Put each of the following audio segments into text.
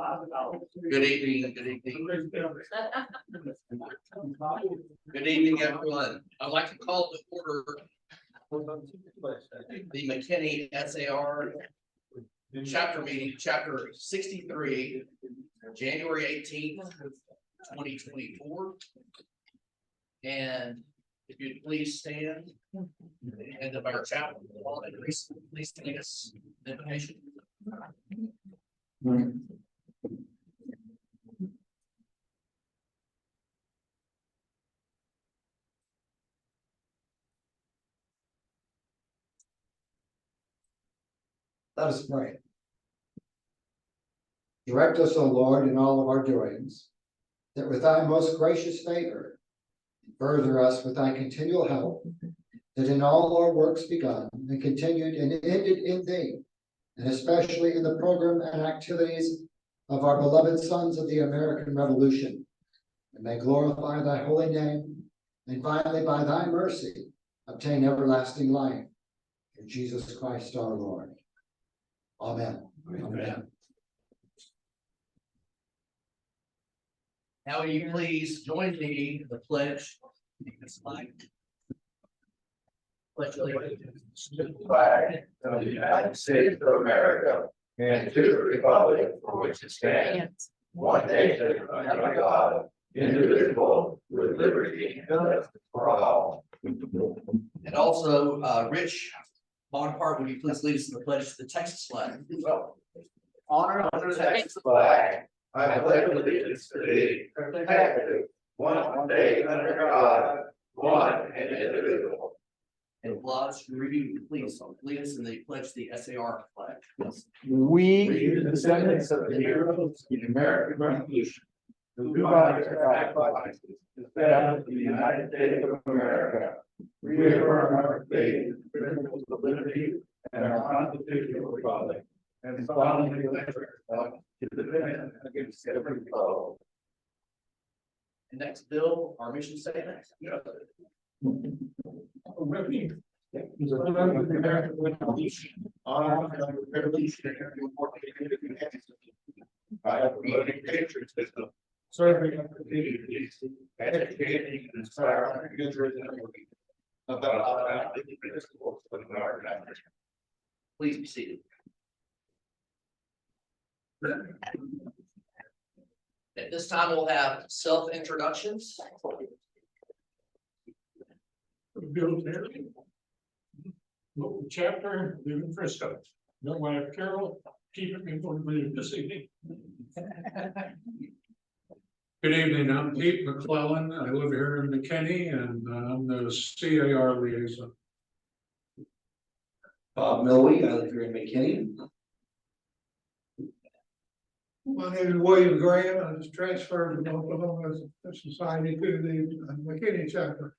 Good evening, good evening. Good evening, everyone. I'd like to call to order the McKinney SAR chapter meeting, chapter 63, January 18th, 2024. And if you'd please stand and of our chapel, please take us the invitation. Let us pray. Direct us, O Lord, in all of our doings, that with thy most gracious favor, further us with thy continual help, that in all our works begun and continued and ended in thee, and especially in the program and activities of our beloved sons of the American Revolution, and may glorify thy holy name, and finally by thy mercy obtain everlasting life through Jesus Christ our Lord. Amen. Amen. Now will you please join me in the pledge? Pledge allegiance to the flag of the United States of America and to the republic for which it stands, one nation under God, indivisible, with liberty and justice for all. And also, Rich Bonaparte, would you please lead us in the pledge to the Texas flag? Well, honor the Texas flag. I pledge allegiance to thee, one day under God, one and indivisible. And Lodge, review, please lead us in the pledge to the SAR flag. Yes. We, the descendants of the heroes of the American Revolution, who by their sacrifices established the United States of America, reaffirm our faith in the principles of liberty and our constitutional republic, and solemnly pledge to defend against every foe. And next, Bill, our mission statement. I have promoted patriots system, serving our communities, educating and inspiring future generations about the principles of our country. Please be seated. At this time, we'll have self-introductions. Bill Terry, local chapter, live in Frisco. My wife Carol, keeping me from being this evening. Good evening, I'm Pete McClellan. I live here in McKinney and I'm the CAR liaison. Bob Millwee, I live here in McKinney. My name is William Graham. I was transferred from Oklahoma Society to the McKinney chapter.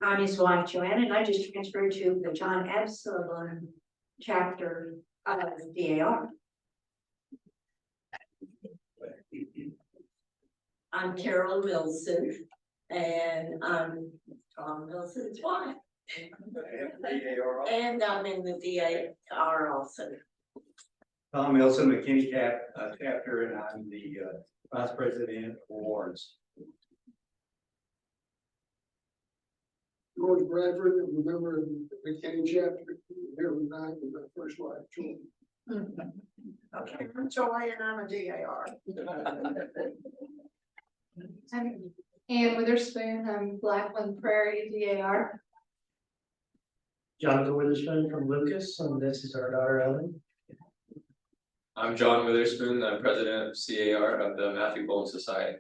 I'm his wife Joanne, and I just transferred to the John Absalom chapter of DAR. I'm Carol Wilson, and I'm Tom Wilson's wife. And I'm in the DAR also. Tom Wilson, McKinney chapter, and I'm the vice president for awards. George Bradford, a member of the McKinney chapter, here tonight with my first wife, Joy. Okay, I'm Joy, and I'm a DAR. I'm Ann Witherspoon. I'm Blackland Prairie DAR. Jonathan Witherspoon from Lucas, and this is our daughter Ellen. I'm John Witherspoon. I'm president of CAR of the Matthew Bolton Society.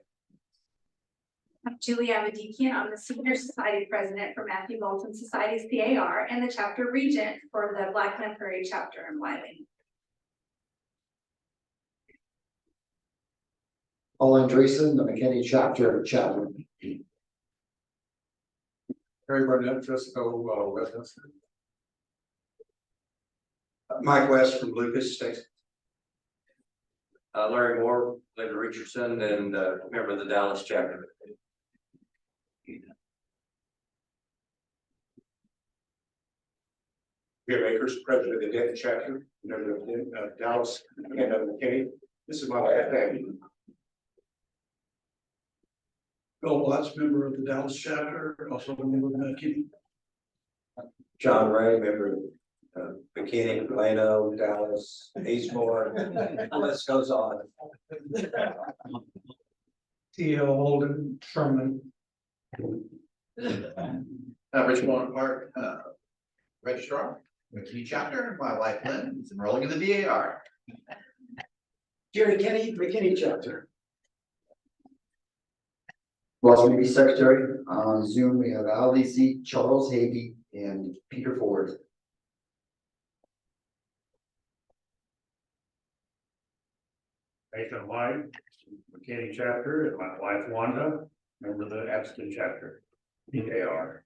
I'm Julie Avedikian. I'm the senior society president for Matthew Bolton Society's PAR and the chapter regent for the Blackland Prairie chapter in Wylie. Paul Andreessen, the McKinney chapter chaplain. Harry Barnett, Frisco, Westminster. Mike West from Lucas, Texas. Larry Moore, Linda Richardson, and member of the Dallas chapter. Jim Akers, president of the Denton chapter, member of Dallas And McKinney, this is my last name. Bill Watts, member of the Dallas chapter, also a member of McKinney. John Ray, member of McKinney, Plano, Dallas, Eastmore, the list goes on. T.L. Holden, Sherman. Rich Bonaparte, registrar, McKinney chapter, my wife Lynn is enrolling in the DAR. Jerry Kenny, McKinney chapter. Ross will be secretary. On Zoom, we have LDC, Charles Hagy, and Peter Ford. Nathan White, McKinney chapter, and my wife Wanda, member of the Abston chapter, DAR.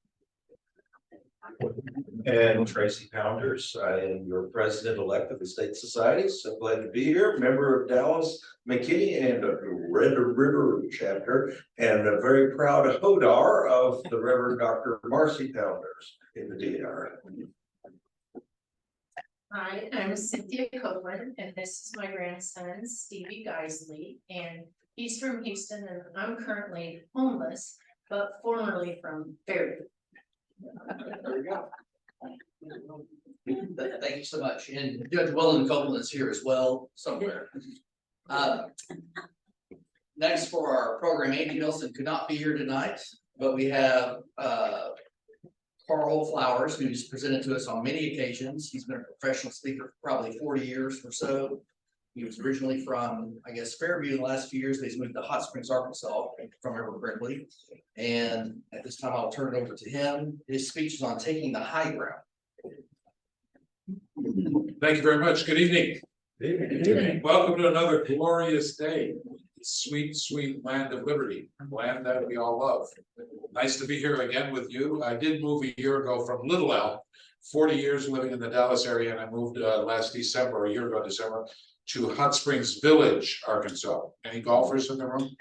And Tracy Pounders, I am your president-elect of the State Society, so glad to be here, member of Dallas, McKinney, and Red River chapter, and a very proud Hodar of the Reverend Dr. Marcy Pounders in the DAR. Hi, I'm Cynthia Copeland, and this is my grandson, Stevie Geisley, and he's from Houston, and I'm currently homeless, but formerly from Fairview. There you go. Thank you so much. And Judge Willem Copeland is here as well somewhere. Next for our program, Andy Nelson could not be here tonight, but we have Carl Flowers, who's presented to us on many occasions. He's been a professional speaker for probably 40 years or so. He was originally from, I guess, Fairview in the last few years. He's moved to Hot Springs, Arkansas, if I remember correctly. And at this time, I'll turn it over to him. His speech is on taking the high ground. Thank you very much. Good evening. Good evening. Welcome to another glorious day. Sweet, sweet land of liberty, land that we all love. Nice to be here again with you. I did move a year ago from Little Elm, 40 years living in the Dallas area, and I moved last December, a year ago December, to Hot Springs Village, Arkansas. Any golfers in the room?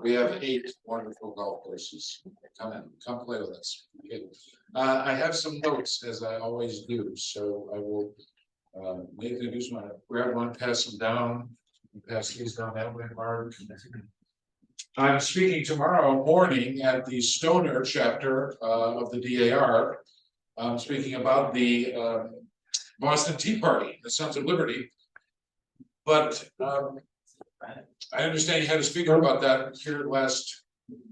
We have 8 wonderful golf courses. Come in, come play with us. Okay. I have some notes, as I always do, so I will make the use one. Grab one, pass them down. Pass these down that way, Mark. I'm speaking tomorrow morning at the Stoner chapter of the DAR. I'm speaking about the Boston Tea Party, the Sons of Liberty. But I understand you had a speaker about that here last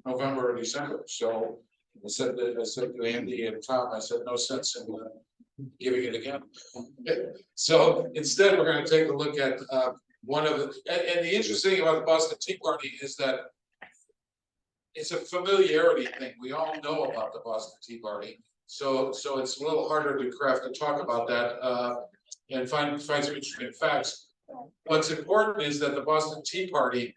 November or December. So I said to Andy and Tom, I said, no sense in giving it again. So instead, we're going to take a look at one of the, and the interesting thing about the Boston Tea Party is that it's a familiarity thing. We all know about the Boston Tea Party. So it's a little harder to craft and talk about that and find some interesting facts. What's important is that the Boston Tea Party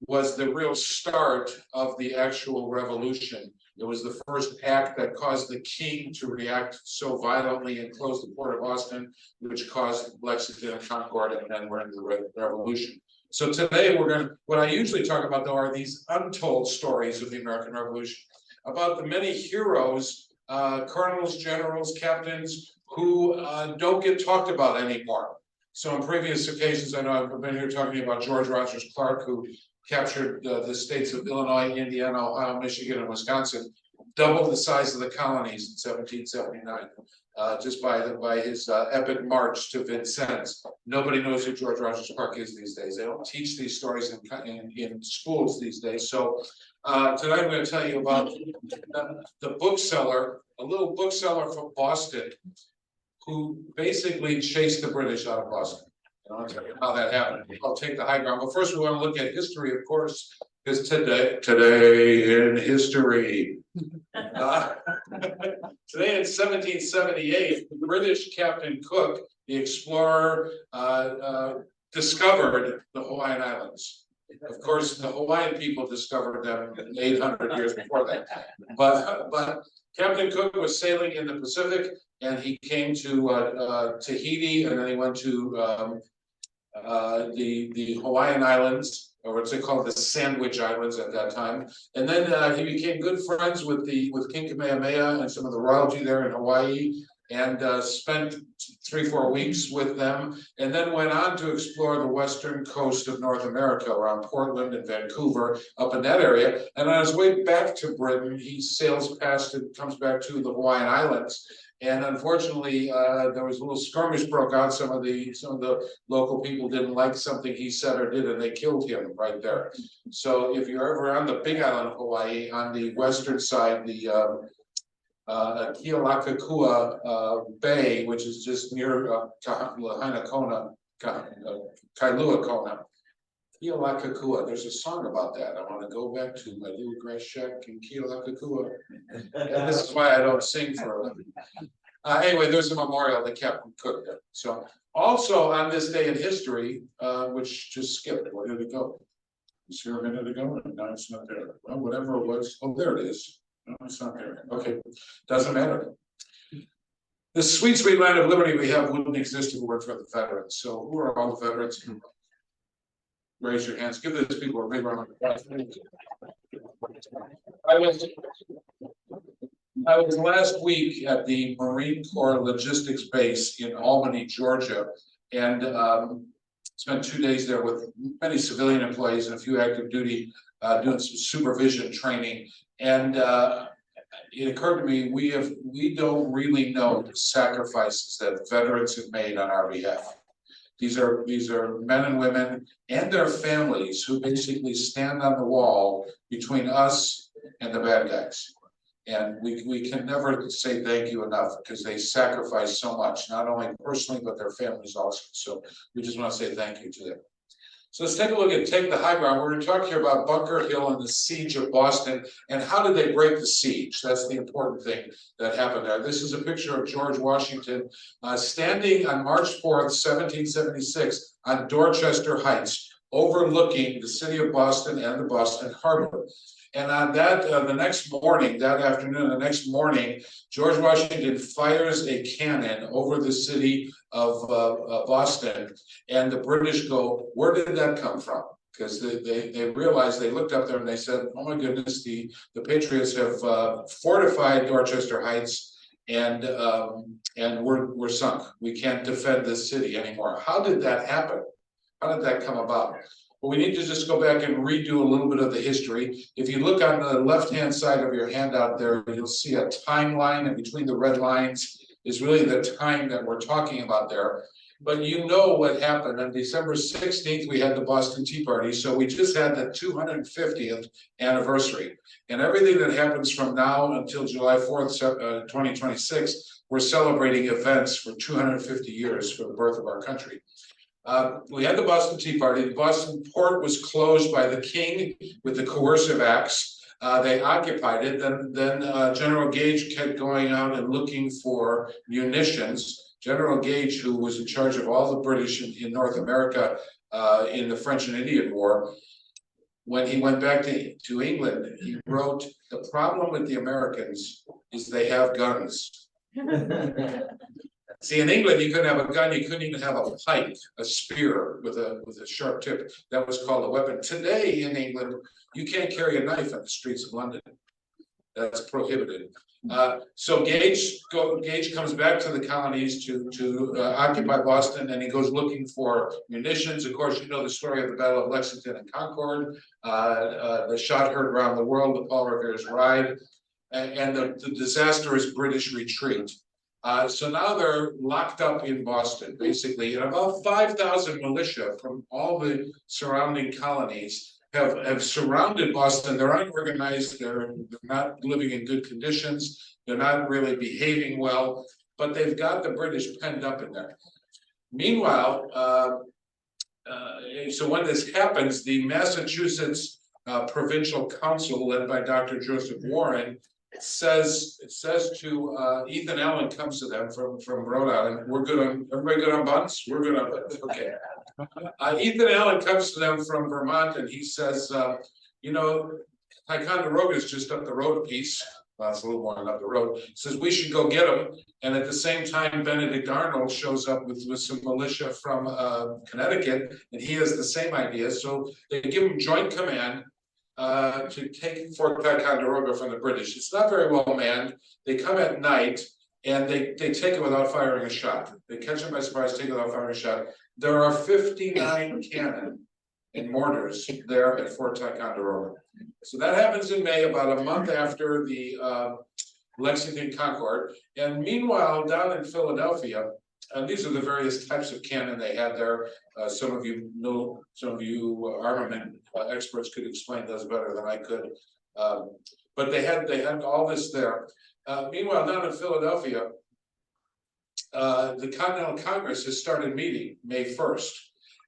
was the real start of the actual revolution. It was the first act that caused the king to react so violently and close the port of Boston, which caused Lexington and Concord, and then we're into the revolution. So today what I usually talk about though are these untold stories of the American Revolution, about the many heroes, colonels, generals, captains, who don't get talked about anymore. So on previous occasions, I know I've been here talking about George Rogers Clark, who captured the states of Illinois, Indiana, Ohio, Michigan, and Wisconsin, doubled the size of the colonies in 1779, just by his epic march to Vincennes. Nobody knows who George Rogers Clark is these days. They don't teach these stories in schools these days. So tonight I'm going to tell you about the bookseller, a little bookseller from Boston, who basically chased the British out of Boston. I'll tell you how that happened. I'll take the high ground. But first, we want to look at history, of course, because today in history. Today in 1778, the British Captain Cook, the explorer, discovered the Hawaiian Islands. Of course, the Hawaiian people discovered them 800 years before that. But Captain Cook was sailing in the Pacific, and he came to Tahiti, and then he went to the Hawaiian Islands, or what's it called, the Sandwich Islands at that time. And then he became good friends with King Kamehameha and some of the royalty there in Hawaii. and spent 3-4 weeks with them, and then went on to explore the western coast of North America around Portland and Vancouver, up in that area. And on his way back to Britain, he sails past and comes back to the Hawaiian Islands. And unfortunately, there was a little skirmish broke out. Some of the local people didn't like something he said or did, and they killed him right there. So if you're ever on the Big Island of Hawaii, on the western side, the Kealakekua Bay, which is just near Kailua Kona. Kealakekua, there's a song about that. I want to go back to my little grass shack in Kealakekua. And this is why I don't sing for a living. Anyway, there's a memorial to Captain Cook there. So also on this day in history, which just skipped, where did it go? It's here a minute ago, and now it's not there. Well, whatever it was, oh, there it is. No, it's not there. Okay, doesn't matter. The sweet, sweet land of liberty we have wouldn't exist if it weren't for the veterans. So who are all the veterans? Raise your hands. Give these people a big round of applause. I was last week at the Marine Corps Logistics Base in Albany, Georgia, and spent 2 days there with many civilian employees and a few active duty, doing some supervision training. And it occurred to me, we don't really know the sacrifices that veterans have made on our behalf. These are men and women and their families who basically stand on the wall between us and the bad guys. And we can never say thank you enough, because they sacrifice so much, not only personally, but their families also. So we just want to say thank you to them. So let's take a look at Take the High Ground. We're going to talk here about Bunker Hill and the siege of Boston, and how did they break the siege? That's the important thing that happened there. This is a picture of George Washington standing on March 4th, 1776 on Dorchester Heights, overlooking the city of Boston and the Boston Harbor. And on that, the next morning, George Washington fires a cannon over the city of Boston, and the British go, where did that come from? Because they realized, they looked up there and they said, oh my goodness, the Patriots have fortified Dorchester Heights, and we're sunk. We can't defend this city anymore. How did that happen? How did that come about? Well, we need to just go back and redo a little bit of the history. If you look on the left-hand side of your handout there, you'll see a timeline, and between the red lines is really the time that we're talking about there. But you know what happened. On December 16th, we had the Boston Tea Party. So we just had the 250th anniversary. And everything that happens from now until July 4th, 2026, we're celebrating events for 250 years for the birth of our country. We had the Boston Tea Party. The Boston port was closed by the king with the coercive acts. They occupied it. Then General Gage kept going out and looking for munitions. General Gage, who was in charge of all the British in North America in the French and Indian War, when he went back to England, he wrote, the problem with the Americans is they have guns. See, in England, you couldn't have a gun, you couldn't even have a pike, a spear with a sharp tip. That was called a weapon. Today in England, you can't carry a knife on the streets of London. That's prohibited. So Gage comes back to the colonies to occupy Boston, and he goes looking for munitions. Of course, you know the story of the Battle of Lexington and Concord, the shot heard around the world, the Paul Revere's Ride, and the disastrous British retreat. So now they're locked up in Boston, basically, and about 5,000 militia from all the surrounding colonies have surrounded Boston. They're unorganized, they're not living in good conditions, they're not really behaving well, but they've got the British penned up in there. Meanwhile, so when this happens, the Massachusetts Provincial Council, led by Dr. Joseph Warren, says to Ethan Allen, comes to them from Rhode Island. We're good on, everybody good on buns? We're good on buns. Okay. Ethan Allen comes to them from Vermont, and he says, you know, Ticonderoga is just up the road a piece. Well, it's a little more than up the road. He says we should go get them. And at the same time, Benedict Arnold shows up with some militia from Connecticut, and he has the same idea. So they give him joint command to take Fort Ticonderoga from the British. It's not very well manned. They come at night. And they take it without firing a shot. They catch it by surprise, take it without firing a shot. There are 59 cannon and mortars there at Fort Ticonderoga. So that happens in May, about a month after the Lexington Concord. And meanwhile, down in Philadelphia, and these are the various types of cannon they had there. Some of you know, some of you armament experts could explain those better than I could. But they had all this there. Meanwhile, down in Philadelphia, the Continental Congress has started meeting May 1st.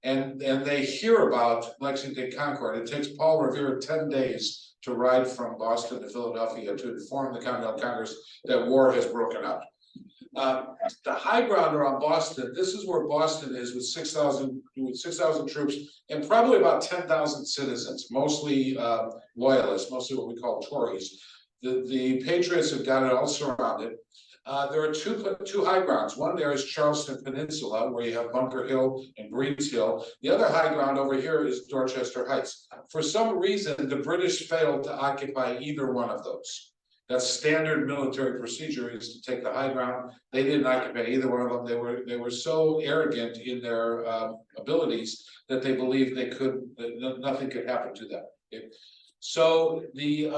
And they hear about Lexington Concord. It takes Paul Revere 10 days to ride from Boston to Philadelphia to inform the Continental Congress that war has broken out. The high ground around Boston, this is where Boston is with 6,000 troops and probably about 10,000 citizens, mostly loyalists, mostly what we call Tories. The Patriots have got it all surrounded. There are two high grounds. One there is Charleston Peninsula, where you have Bunker Hill and Breeds Hill. The other high ground over here is Dorchester Heights. For some reason, the British failed to occupy either one of those. That's standard military procedure, is to take the high ground. They didn't occupy either one of them. They were so arrogant in their abilities that they believed that nothing could happen to them. Okay? So the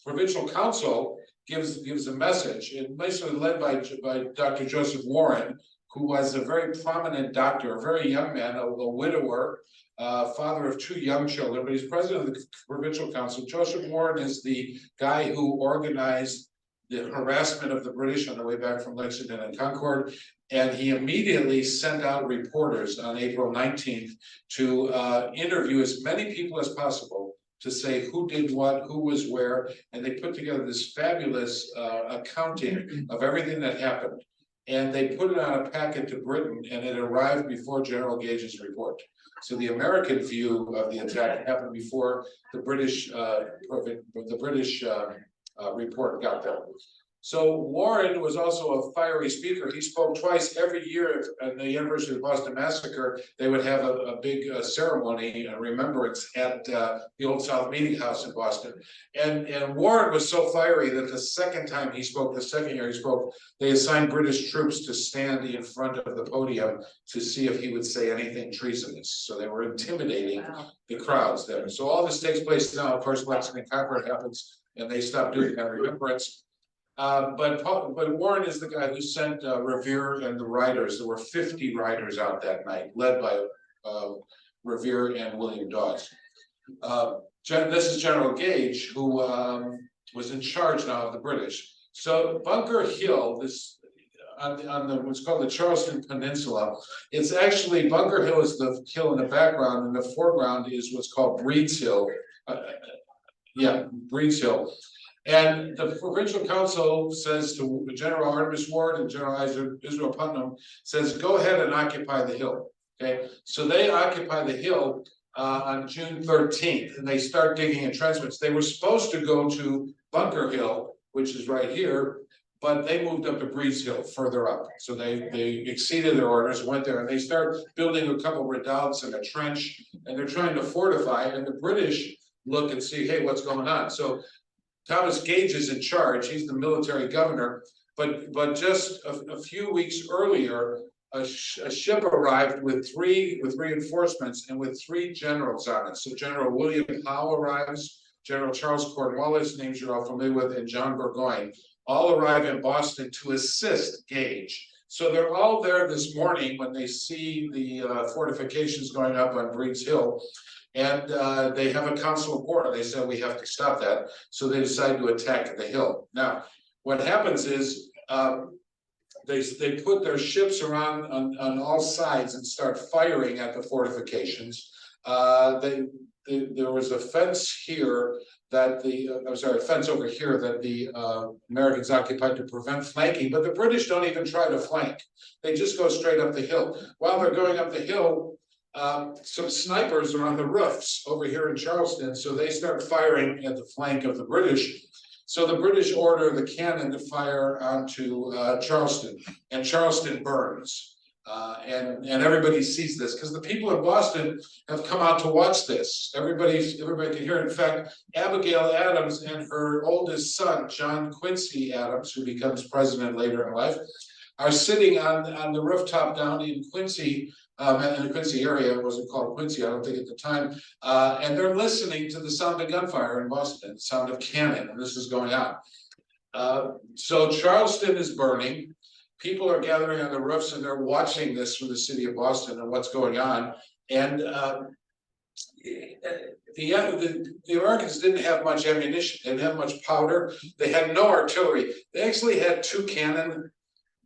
provincial council gives a message, and basically led by Dr. Joseph Warren, who was a very prominent doctor, a very young man, a widower, father of 2 young children, but he's president of the provincial council. Joseph Warren is the guy who organized the harassment of the British on the way back from Lexington and Concord, and he immediately sent out reporters on April 19th to interview as many people as possible to say who did what, who was where, and they put together this fabulous accounting of everything that happened. And they put it on a packet to Britain, and it arrived before General Gage's report. So the American view of the attack happened before the British report got there. So Warren was also a fiery speaker. He spoke twice every year at the University of Boston Massacre. They would have a big ceremony and remembrance at the Old South Meeting House in Boston. And Warren was so fiery that the second time he spoke, the second year he spoke, they assigned British troops to stand in front of the podium to see if he would say anything treasonous. So they were intimidating the crowds there. So all this takes place now. Of course, Lexington Concord happens, and they stopped doing that remembrance. But Warren is the guy who sent Revere and the riders. There were 50 riders out that night, led by Revere and William Dawes. This is General Gage, who was in charge now of the British. So Bunker Hill, this on what's called the Charleston Peninsula. It's actually, Bunker Hill is the hill in the background, and the foreground is what's called Breeds Hill. Breeds Hill. And the provincial council says to General Artemus Ward and General Israel Putnam, says, go ahead and occupy the hill. Okay, so they occupy the hill on June 13th, and they start digging entrenchments. They were supposed to go to Bunker Hill, which is right here, but they moved up to Breeds Hill further up. So they exceeded their orders, went there, and they start building a couple redoubts and a trench, and they're trying to fortify, and the British look and see, hey, what's going on? So Thomas Gage is in charge. He's the military governor, but just a few weeks earlier, a ship arrived with reinforcements and with 3 generals on it. So General William Howe arrives, General Charles Cornwallis, names you're all familiar with, and John Burgoyne, all arrive in Boston to assist Gage. So they're all there this morning when they see the fortifications going up on Breeds Hill. And they have a council of war. They said, we have to stop that. So they decide to attack the hill. Now, what happens is they put their ships around on all sides and start firing at the fortifications. There was a fence here that a fence over here that the Americans occupied to prevent flanking, but the British don't even try to flank. They just go straight up the hill. While they're going up the hill, some snipers are on the roofs over here in Charleston, so they start firing at the flank of the British. So the British order the cannon to fire onto Charleston, and Charleston burns. And everybody sees this, because the people in Boston have come out to watch this. Everybody can hear it. In fact, Abigail Adams and her oldest son, John Quincy Adams, who becomes president later in life, are sitting on the rooftop down in Quincy, in the Quincy area. It wasn't called Quincy, I don't think, at the time. And they're listening to the sound of gunfire in Boston, the sound of cannon, and this is going on. So Charleston is burning. People are gathering on the roofs and they're watching this from the city of Boston and what's going on. And the Americans didn't have much ammunition, didn't have much powder. They had no artillery. They actually had 2 cannon,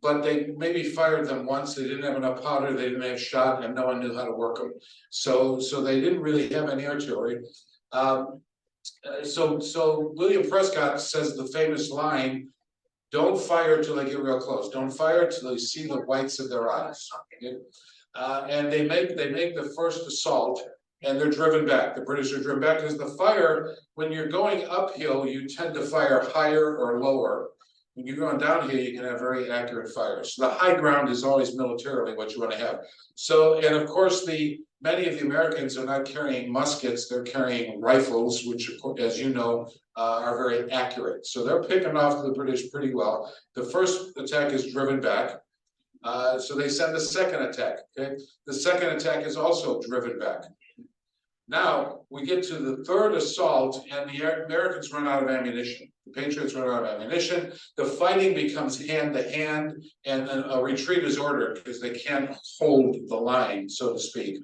but they maybe fired them once. They didn't have enough powder. They didn't have shot, and no one knew how to work them. So they didn't really have any artillery. So William Prescott says the famous line, "Don't fire till they get real close. Don't fire till you see the whites of their eyes." Okay? And they make the first assault, and they're driven back. The British are driven back because the fire, when you're going uphill, you tend to fire higher or lower. When you're going downhill, you can have very accurate fire. So the high ground is always militarily what you want to have. So, and of course, many of the Americans are not carrying muskets, they're carrying rifles, which, as you know, are very accurate. So they're picking off the British pretty well. The first attack is driven back. So they send a second attack. Okay, the second attack is also driven back. Now we get to the third assault, and the Americans run out of ammunition. The Patriots run out of ammunition. The fighting becomes hand to hand, and then a retreat is ordered because they can't hold the line, so to speak.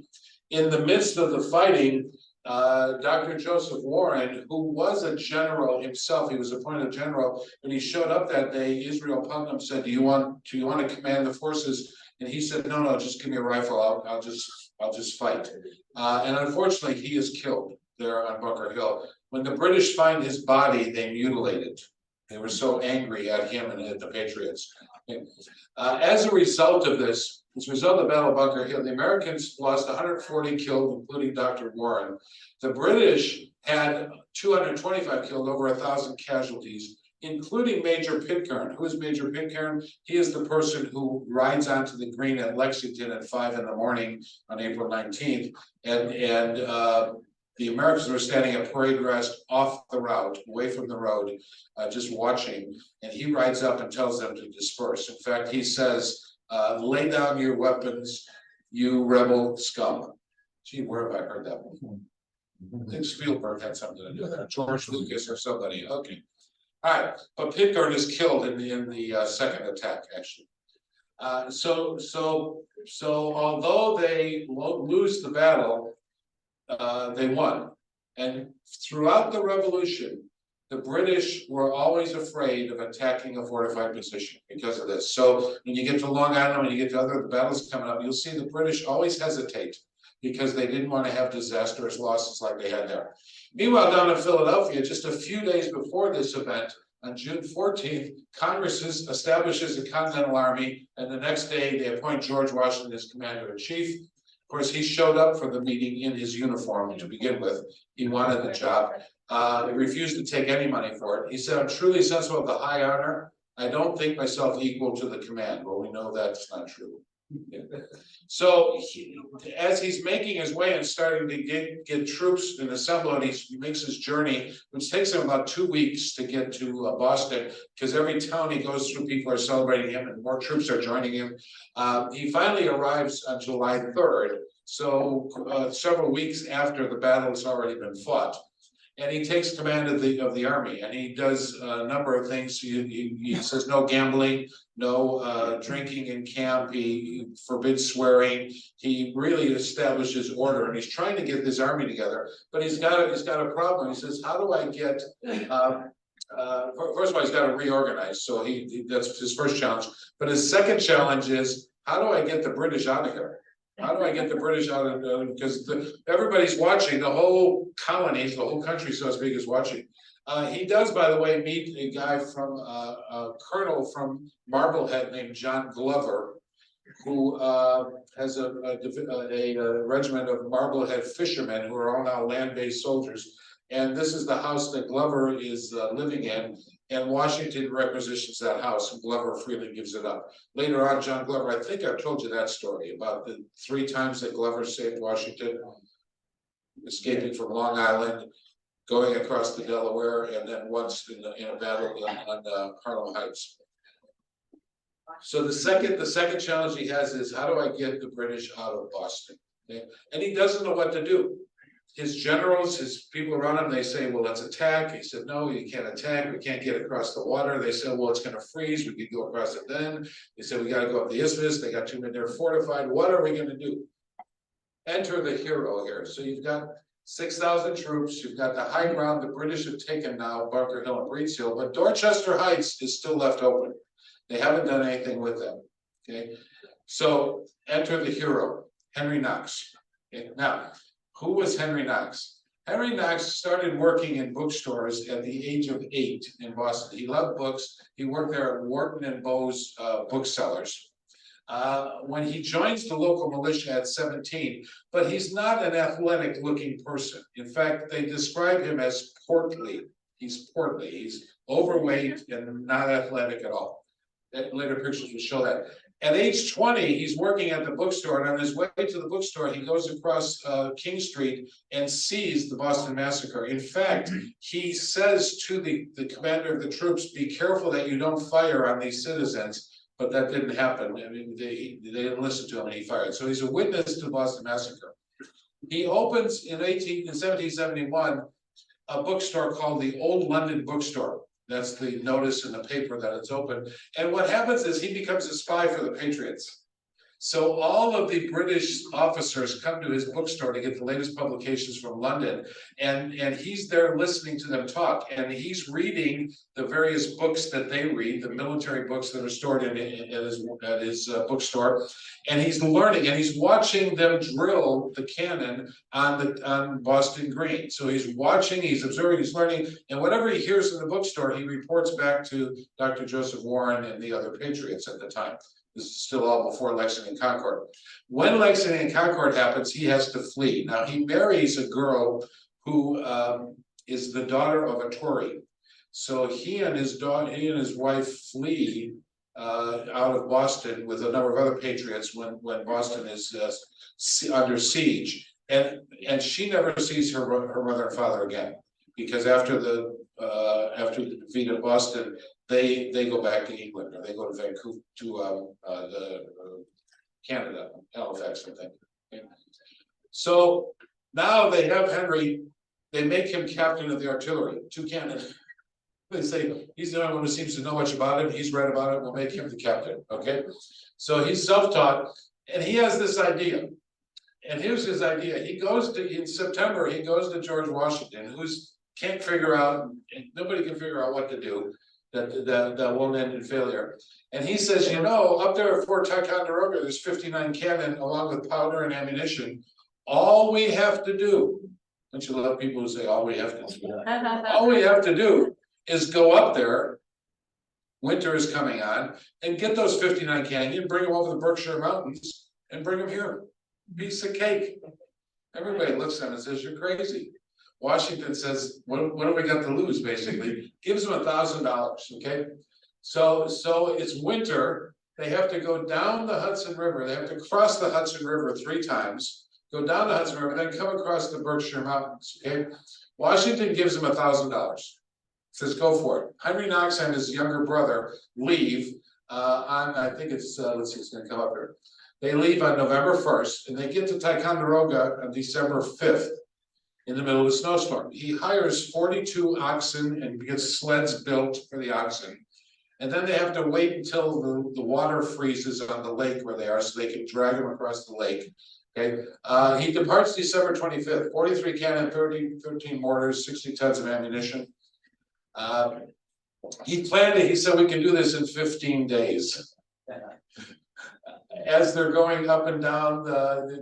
In the midst of the fighting, Dr. Joseph Warren, who was a general himself, he was appointed general. When he showed up that day, Israel Putnam said, "Do you want to command the forces?" And he said, "No, just give me a rifle. I'll just fight." And unfortunately, he is killed there on Bunker Hill. When the British find his body, they mutilate it. They were so angry at him and at the Patriots. As a result of this, as a result of the Battle of Bunker Hill, the Americans lost 140 killed, including Dr. Warren. The British had 225 killed, over 1,000 casualties, including Major Pitcairn. Who is Major Pitcairn? He is the person who rides onto the green at Lexington at 5 in the morning on April 19th. And the Americans were standing at parade rest off the route, away from the road, just watching. And he rides up and tells them to disperse. In fact, he says, "Lay down your weapons, you rebel scum." Gee, where have I heard that one? I think Spielberg had something to do with that. George Lucas or somebody. Okay. All right, but Pitcairn is killed in the second attack, actually. So although they lose the battle, they won. And throughout the Revolution, the British were always afraid of attacking a fortified position because of this. So when you get to Long Island, when you get to other battles coming up, you'll see the British always hesitate because they didn't want to have disastrous losses like they had there. Meanwhile, down in Philadelphia, just a few days before this event, on June 14th, Congress establishes a Continental Army, and the next day they appoint George Washington as commander-in-chief. Of course, he showed up for the meeting in his uniform to begin with. He wanted the job. He refused to take any money for it. He said, "I'm truly sensible of the high honor. I don't think myself equal to the command." Well, we know that's not true. So as he's making his way and starting to get troops and assemble, and he makes his journey, which takes him about 2 weeks to get to Boston, because every town he goes through, people are celebrating him and more troops are joining him. He finally arrives on July 3rd, so several weeks after the battle has already been fought. And he takes command of the army, and he does a number of things. He says no gambling, no drinking in camp. He forbids swearing. He really establishes order, and he's trying to get this army together. But he's got a problem. He says, "How do I get?" First of all, he's got to reorganize. So that's his first challenge. But his second challenge is, how do I get the British out of here? How do I get the British out of because everybody's watching, the whole colonies, the whole country, so to speak, is watching. He does, by the way, meet a guy from a colonel from Marblehead named John Glover, who has a regiment of Marblehead fishermen who are all now land-based soldiers. And this is the house that Glover is living in. And Washington requisitions that house, and Glover freely gives it up. Later on, John Glover, I think I've told you that story about the 3 times that Glover saved Washington, escaping from Long Island, going across the Delaware, and then once in a battle on Harlem Heights. So the second challenge he has is, how do I get the British out of Boston? Okay? And he doesn't know what to do. His generals, his people around him, they say, well, let's attack. He said, no, you can't attack. We can't get across the water. They said, well, it's going to freeze. We could go across it then. They said, we got to go up the isthmus. They got too many, they're fortified. What are we going to do? Enter the hero here. So you've got 6,000 troops. You've got the high ground. The British have taken now Bunker Hill and Breeds Hill, but Dorchester Heights is still left open. They haven't done anything with them. Okay, so enter the hero, Henry Knox. Okay? Now, who was Henry Knox? Henry Knox started working in bookstores at the age of 8 in Boston. He loved books. He worked there at Wharton and Bowes booksellers. When he joins the local militia at 17, but he's not an athletic looking person. In fact, they describe him as portly. He's portly, he's overweight and not athletic at all. Later pictures will show that. At age 20, he's working at the bookstore, and on his way to the bookstore, he goes across King Street and sees the Boston Massacre. In fact, he says to the commander of the troops, be careful that you don't fire on these citizens, but that didn't happen. I mean, they didn't listen to him and he fired. So he's a witness to the Boston Massacre. He opens in 1771 a bookstore called the Old London Bookstore. That's the notice in the paper that it's open. And what happens is he becomes a spy for the Patriots. So all of the British officers come to his bookstore to get the latest publications from London, and he's there listening to them talk, and he's reading the various books that they read, the military books that are stored at his bookstore, and he's learning, and he's watching them drill the cannon on Boston Green. So he's watching, he's observing, he's learning, and whatever he hears in the bookstore, he reports back to Dr. Joseph Warren and the other Patriots at the time. This is still all before Lexington and Concord. When Lexington and Concord happens, he has to flee. Now, he marries a girl who is the daughter of a Tory. So he and his wife flee out of Boston with a number of other patriots when Boston is under siege. And she never sees her mother and father again, because after the defeat of Boston, they go back to England, or they go to Vancouver, to Canada, Halifax, I think. Okay. So now they have Henry, they make him captain of the artillery to Canada. They say he's the only one who seems to know much about it. He's read about it. We'll make him the captain. Okay, so he's self-taught, and he has this idea. And here's his idea. He goes to, in September, he goes to George Washington, who's can't figure out, nobody can figure out what to do. That won't end in failure. And he says, you know, up there at Fort Ticonderoga, there's 59 cannon along with powder and ammunition. All we have to do, don't you love people who say all we have to do? All we have to do is go up there, winter is coming on, and get those 59 cannon, bring them over the Berkshire Mountains, and bring them here. Piece of cake. Everybody looks at him and says, you're crazy. Washington says, what have we got to lose, basically? Gives them $1,000, okay? So it's winter. They have to go down the Hudson River. They have to cross the Hudson River 3 times, go down the Hudson River, then come across the Berkshire Mountains, okay? Washington gives them $1,000. Says, go for it. Henry Knox and his younger brother leave on, I think it's, let's see, it's gonna come up here. They leave on November 1st, and they get to Ticonderoga on December 5th. In the middle of a snowstorm. He hires 42 oxen and gets sleds built for the oxen. And then they have to wait until the water freezes on the lake where they are so they can drag them across the lake. Okay. He departs December 25th, 43 cannon, 13 mortars, 60 tons of ammunition. He planned it, he said we can do this in 15 days. As they're going up and down,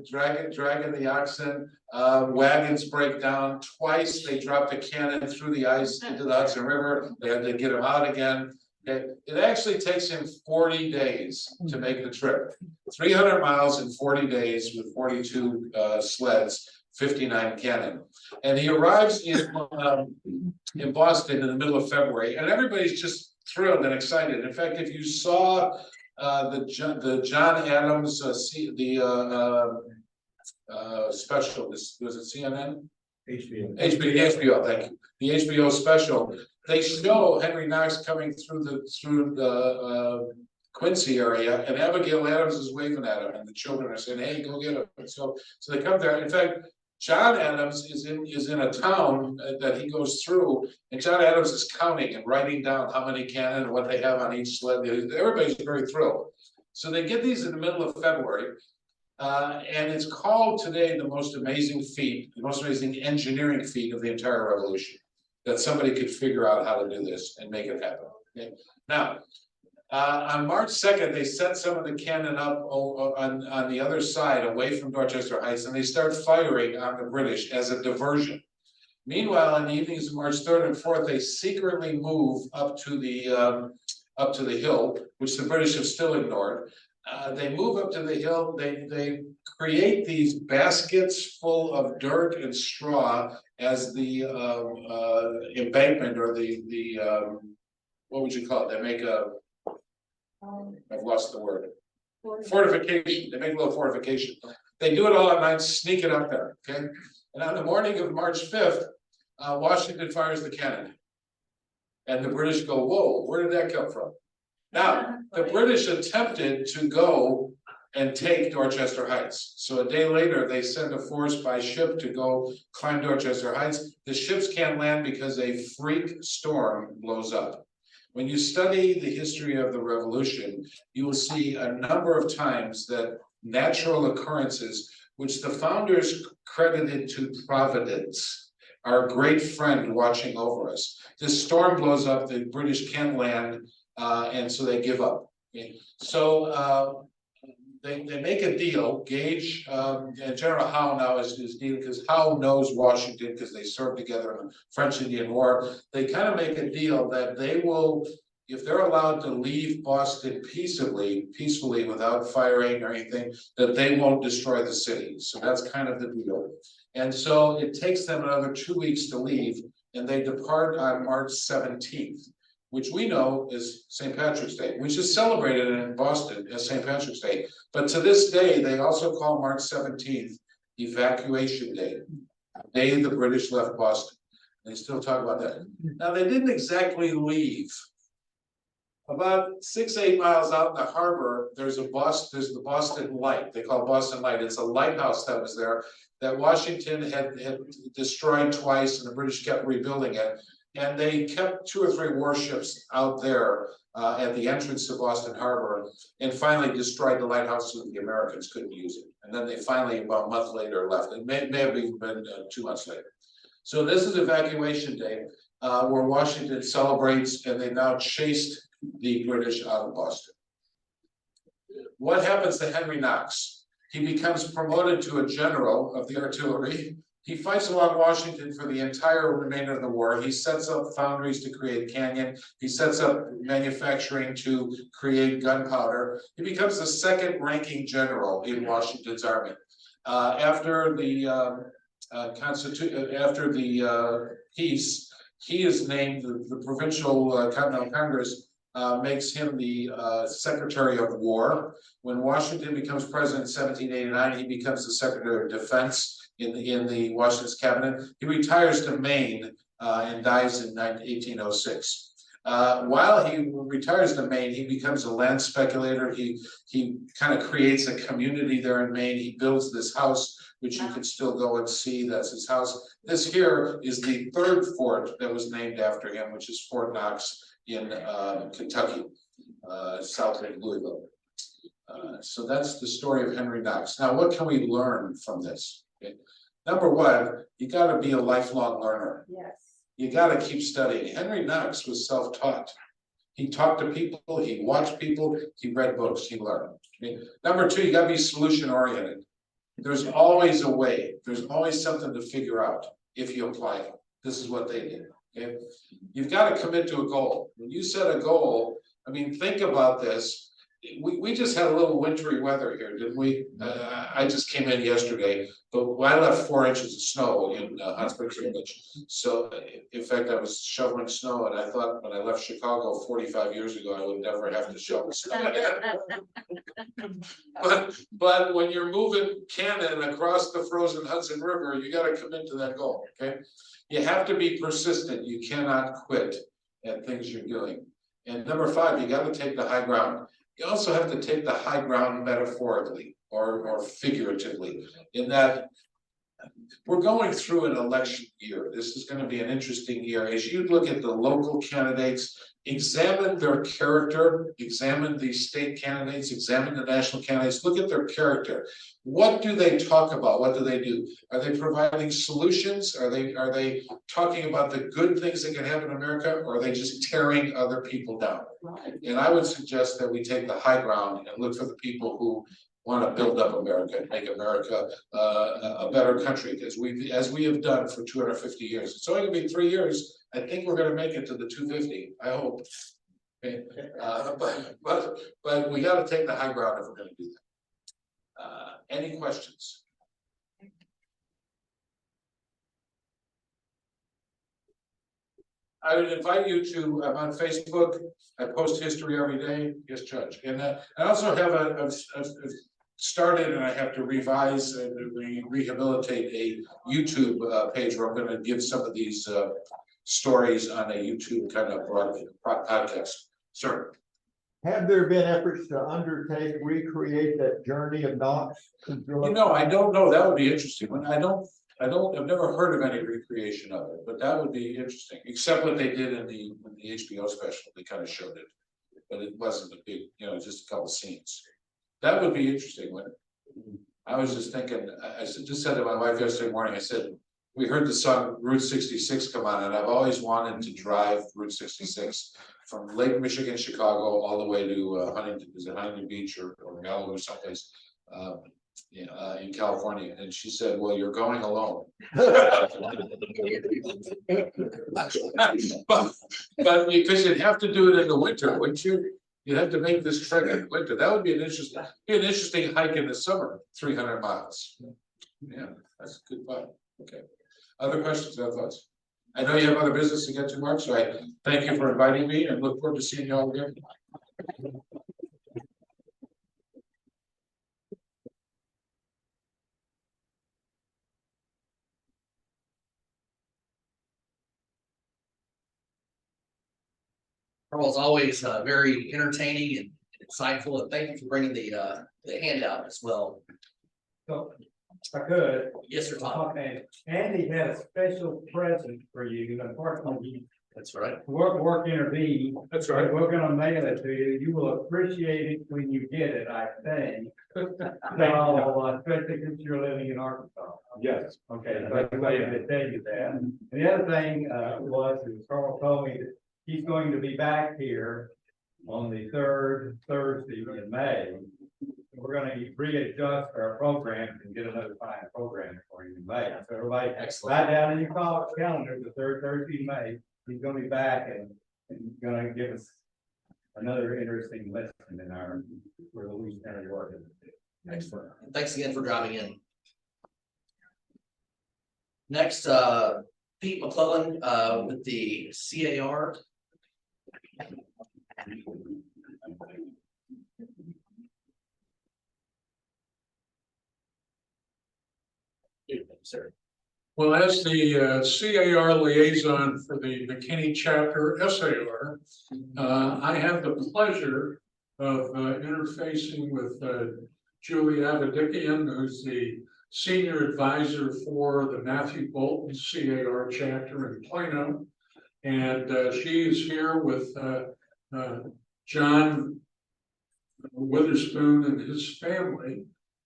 dragging the oxen, wagons break down. Twice they dropped a cannon through the ice into the Hudson River. They had to get them out again. Okay. It actually takes him 40 days to make the trip. 300 miles in 40 days with 42 sleds, 59 cannon. And he arrives in Boston in the middle of February, and everybody's just thrilled and excited. In fact, if you saw the John Adams special, was it CNN? HBO, thank you. The HBO special. They show Henry Knox coming through the Quincy area, and Abigail Adams is waving at him, and the children are saying, "Hey, go get him!" So they come there. In fact, John Adams is in a town that he goes through, and John Adams is counting and writing down how many cannon and what they have on each sled. Everybody's very thrilled. So they get these in the middle of February. And it's called today the most amazing feat, the most amazing engineering feat of the entire revolution, that somebody could figure out how to do this and make it happen. Okay? Now, on March 2nd, they set some of the cannon up on the other side, away from Dorchester Heights, and they start firing on the British as a diversion. Meanwhile, in the evenings of March 3rd and 4th, they secretly move up to the hill, which the British have still ignored. They move up to the hill, they create these baskets full of dirt and straw as the embankment, or the what would you call it? They make I've lost the word. Fortification. They make a little fortification. They do it all at night, sneak it up there, okay? And on the morning of March 5th, Washington fires the cannon. And the British go, whoa, where did that come from? Now, the British attempted to go and take Dorchester Heights. So a day later, they send a force by ship to go climb Dorchester Heights. The ships can't land because a freak storm blows up. When you study the history of the revolution, you will see a number of times that natural occurrences, which the founders credited to Providence, our great friend watching over us. This storm blows up, the British can't land, and so they give up. Okay? So they make a deal. Gage and General Howe now is dealing, because Howe knows Washington because they served together in the French-Indian War. They kind of make a deal that they will, if they're allowed to leave Boston peacefully without firing or anything, that they won't destroy the city. So that's kind of the deal. And so it takes them another 2 weeks to leave, and they depart on March 17th. Which we know is St. Patrick's Day, which is celebrated in Boston as St. Patrick's Day. But to this day, they also call March 17th Evacuation Day, the day the British left Boston. They still talk about that. Now, they didn't exactly leave. About 6-8 miles out in the harbor, there's the Boston Light. They call it Boston Light. It's a lighthouse that was there that Washington had destroyed twice, and the British kept rebuilding it. And they kept 2 or 3 warships out there at the entrance to Boston Harbor, and finally destroyed the lighthouse so the Americans couldn't use it. And then they finally, about a month later, left. It may have even been 2 months later. So this is Evacuation Day, where Washington celebrates, and they now chased the British out of Boston. What happens to Henry Knox? He becomes promoted to a general of the artillery. He fights along Washington for the entire remainder of the war. He sets up foundries to create cannon. He sets up manufacturing to create gunpowder. He becomes the second ranking general in Washington's army. After the peace, he is named the provincial Continental Congress makes him the Secretary of War. When Washington becomes president in 1789, he becomes the Secretary of Defense in the Washington's cabinet. He retires to Maine and dies in 1806. While he retires to Maine, he becomes a land speculator. He kind of creates a community there in Maine. He builds this house, which you can still go and see. That's his house. This here is the 3rd fort that was named after him, which is Fort Knox in Kentucky, south of Louisville. So that's the story of Henry Knox. Now, what can we learn from this? Okay. Number one, you got to be a lifelong learner. Yes. You got to keep studying. Henry Knox was self-taught. He talked to people, he watched people, he read books, he learned. Okay. Number two, you got to be solution-oriented. There's always a way. There's always something to figure out if you apply it. This is what they did. Okay. You've got to commit to a goal. When you set a goal, I mean, think about this. we just had a little wintry weather here, didn't we? I just came in yesterday, but I left 4 inches of snow in Hot Springs Village. So in fact, I was shoveling snow, and I thought when I left Chicago 45 years ago, I would never have to shovel snow again. But when you're moving cannon across the frozen Hudson River, you got to commit to that goal. Okay, you have to be persistent. You cannot quit at things you're doing. And number 5, you got to take the high ground. You also have to take the high ground metaphorically or figuratively, in that we're going through an election year. This is going to be an interesting year. As you look at the local candidates, examine their character, examine the state candidates, examine the national candidates, look at their character. What do they talk about? What do they do? Are they providing solutions? Are they talking about the good things that can happen in America, or are they just tearing other people down? And I would suggest that we take the high ground and look for the people who want to build up America and make America a better country, as we have done for 250 years. It's only going to be 3 years. I think we're going to make it to the 250. I hope. Okay. But we got to take the high ground if we're going to do that. Any questions? I would invite you to, I'm on Facebook. I post history every day. Yes, Judge. And I also have a started, and I have to revise and rehabilitate a YouTube page where I'm going to give some of these stories on a YouTube kind of podcast. Sir. Have there been efforts to recreate that journey of Knox? You know, I don't know. That would be interesting. I've never heard of any recreation of it, but that would be interesting, except what they did in the HBO special. They kind of showed it, but it wasn't a big, just a couple scenes. That would be interesting. When I was just thinking, I just said to my wife yesterday morning, I said, we heard the song Route 66 come on, and I've always wanted to drive Route 66 from Lake Michigan, Chicago, all the way to Huntington, is it Huntington Beach or Malibu, someplace in California. And she said, well, you're going alone. but because you'd have to do it in the winter, wouldn't you? You'd have to make this trek in the winter. That would be an interesting hike in the summer, 300 miles. Yeah, that's a good thought. Okay. Other questions or thoughts? I know you have other business to get to, Mark, so I thank you for inviting me and look forward to seeing you all again. Carl is always very entertaining and insightful, and thank you for bringing the handout as well. So, if I could. Yes, sir, Tom. Okay, Andy had a special present for you, unfortunately. That's right. Work intervened. That's right. We're gonna mail it to you. You will appreciate it when you get it, I think. Especially since you're living in Arkansas. Yes. Okay, so I wanted to tell you that. And the other thing was Carl told me that he's going to be back here on the 3rd Thursday in May. We're going to readjust our program and get another fine program for you in May. So everybody, write down in your calendar, the 3rd Thursday in May, he's going to be back and going to give us another interesting lesson in our revolutionary work. Excellent. Thanks again for driving in. Next, Pete McClellan with the CAR. Sir. Well, as the CAR liaison for the McKinney chapter SAR, I have the pleasure of interfacing with Julie Avedikian, who's the senior advisor for the Matthew Bolton CAR chapter in Plano. And she is here with John Witherspoon and his family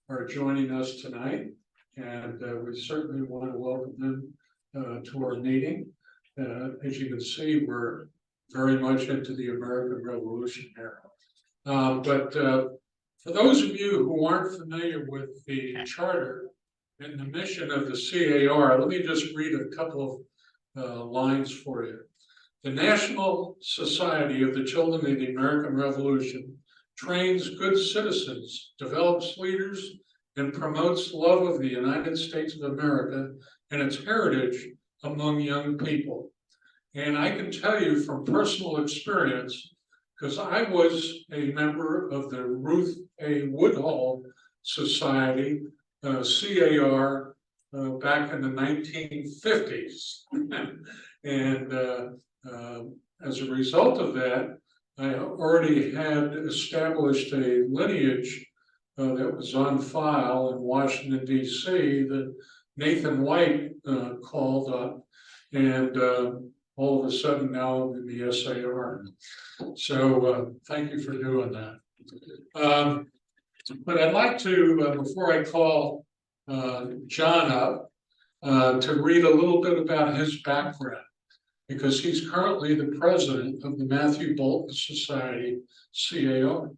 are joining us tonight. And we certainly want to welcome them to our meeting. As you can see, we're very much into the American Revolution here. But for those of you who aren't familiar with the charter and the mission of the CAR, let me just read a couple of lines for you. The National Society of the Children of the American Revolution trains good citizens, develops leaders, and promotes love of the United States of America and its heritage among young people. And I can tell you from personal experience, because I was a member of the Ruth A. Woodhull Society, CAR, back in the 1950s. And as a result of that, I already had established a lineage that was on file in Washington, D.C. that Nathan White called up, and all of a sudden now I'm in the SAR. So thank you for doing that. But I'd like to, before I call John up, to read a little bit about his background, because he's currently the president of the Matthew Bolton Society, CAR.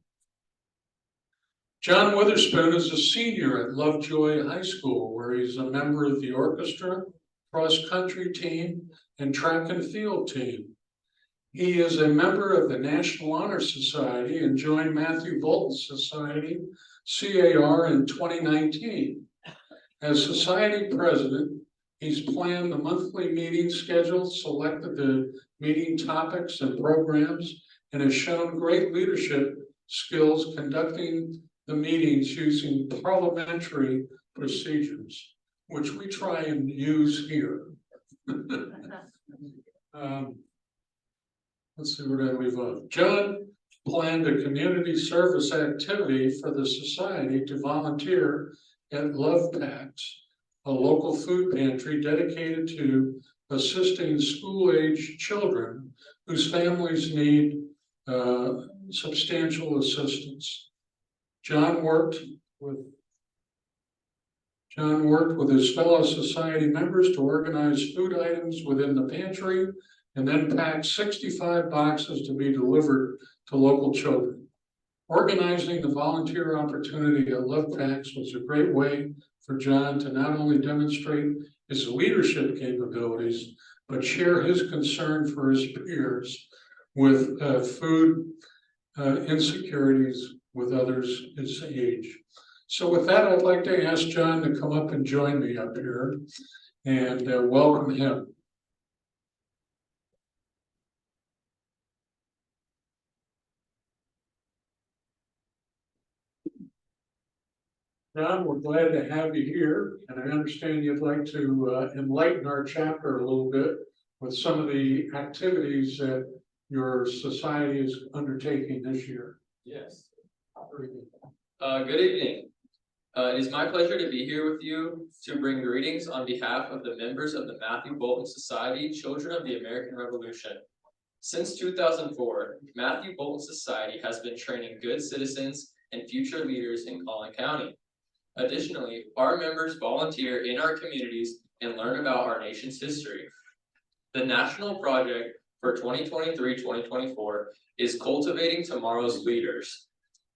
John Witherspoon is a senior at Lovejoy High School, where he's a member of the orchestra, cross-country team, and track and field team. He is a member of the National Honor Society and joined Matthew Bolton Society, CAR, in 2019. As Society President, he's planned the monthly meeting schedule, selected the meeting topics and programs, and has shown great leadership skills conducting the meetings using parliamentary procedures, which we try and use here. Let's see, where did I leave off? John planned a community service activity for the society to volunteer at Love Packs, a local food pantry dedicated to assisting school-age children whose families need substantial assistance. John worked with his fellow society members to organize food items within the pantry and then packed 65 boxes to be delivered to local children. Organizing the volunteer opportunity at Love Packs was a great way for John to not only demonstrate his leadership capabilities, but share his concern for his peers with food insecurities with others his age. So with that, I'd like to ask John to come up and join me up here and welcome him. John, we're glad to have you here, and I understand you'd like to enlighten our chapter a little bit with some of the activities that your society is undertaking this year. Yes. Good evening. It is my pleasure to be here with you to bring greetings on behalf of the members of the Matthew Bolton Society, Children of the American Revolution. Since 2004, Matthew Bolton Society has been training good citizens and future leaders in Collin County. Additionally, our members volunteer in our communities and learn about our nation's history. The national project for 2023-2024 is Cultivating Tomorrow's Leaders.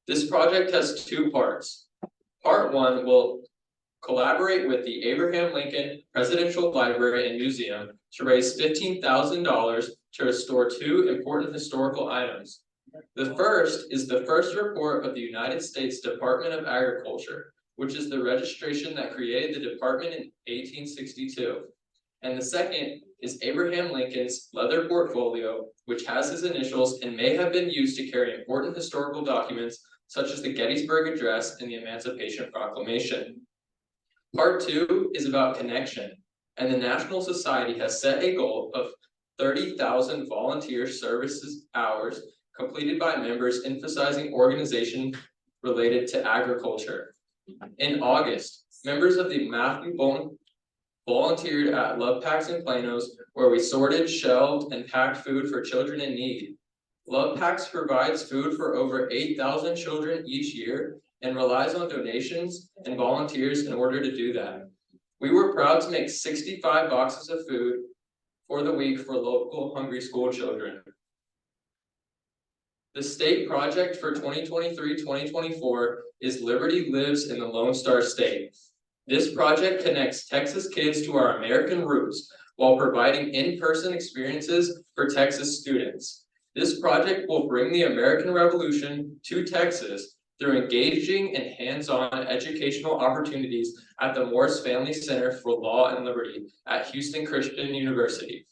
This project has two parts. Part one will collaborate with the Abraham Lincoln Presidential Library and Museum to raise $15,000 to restore two important historical items. The first is the first report of the United States Department of Agriculture, which is the registration that created the department in 1862. And the second is Abraham Lincoln's leather portfolio, which has his initials and may have been used to carry important historical documents such as the Gettysburg Address and the Emancipation Proclamation. Part two is about connection, and the National Society has set a goal of 30,000 volunteer services hours completed by members emphasizing organization related to agriculture. In August, members of the Matthew Bolton volunteered at Love Packs in Plano's, where we sorted, shelved, and packed food for children in need. Love Packs provides food for over 8,000 children each year and relies on donations and volunteers in order to do that. We were proud to make 65 boxes of food for the week for local hungry school children. The state project for 2023-2024 is Liberty Lives in the Lone Star State. This project connects Texas kids to our American roots while providing in-person experiences for Texas students. This project will bring the American Revolution to Texas through engaging and hands-on educational opportunities at the Morris Family Center for Law and Liberty at Houston Christian University.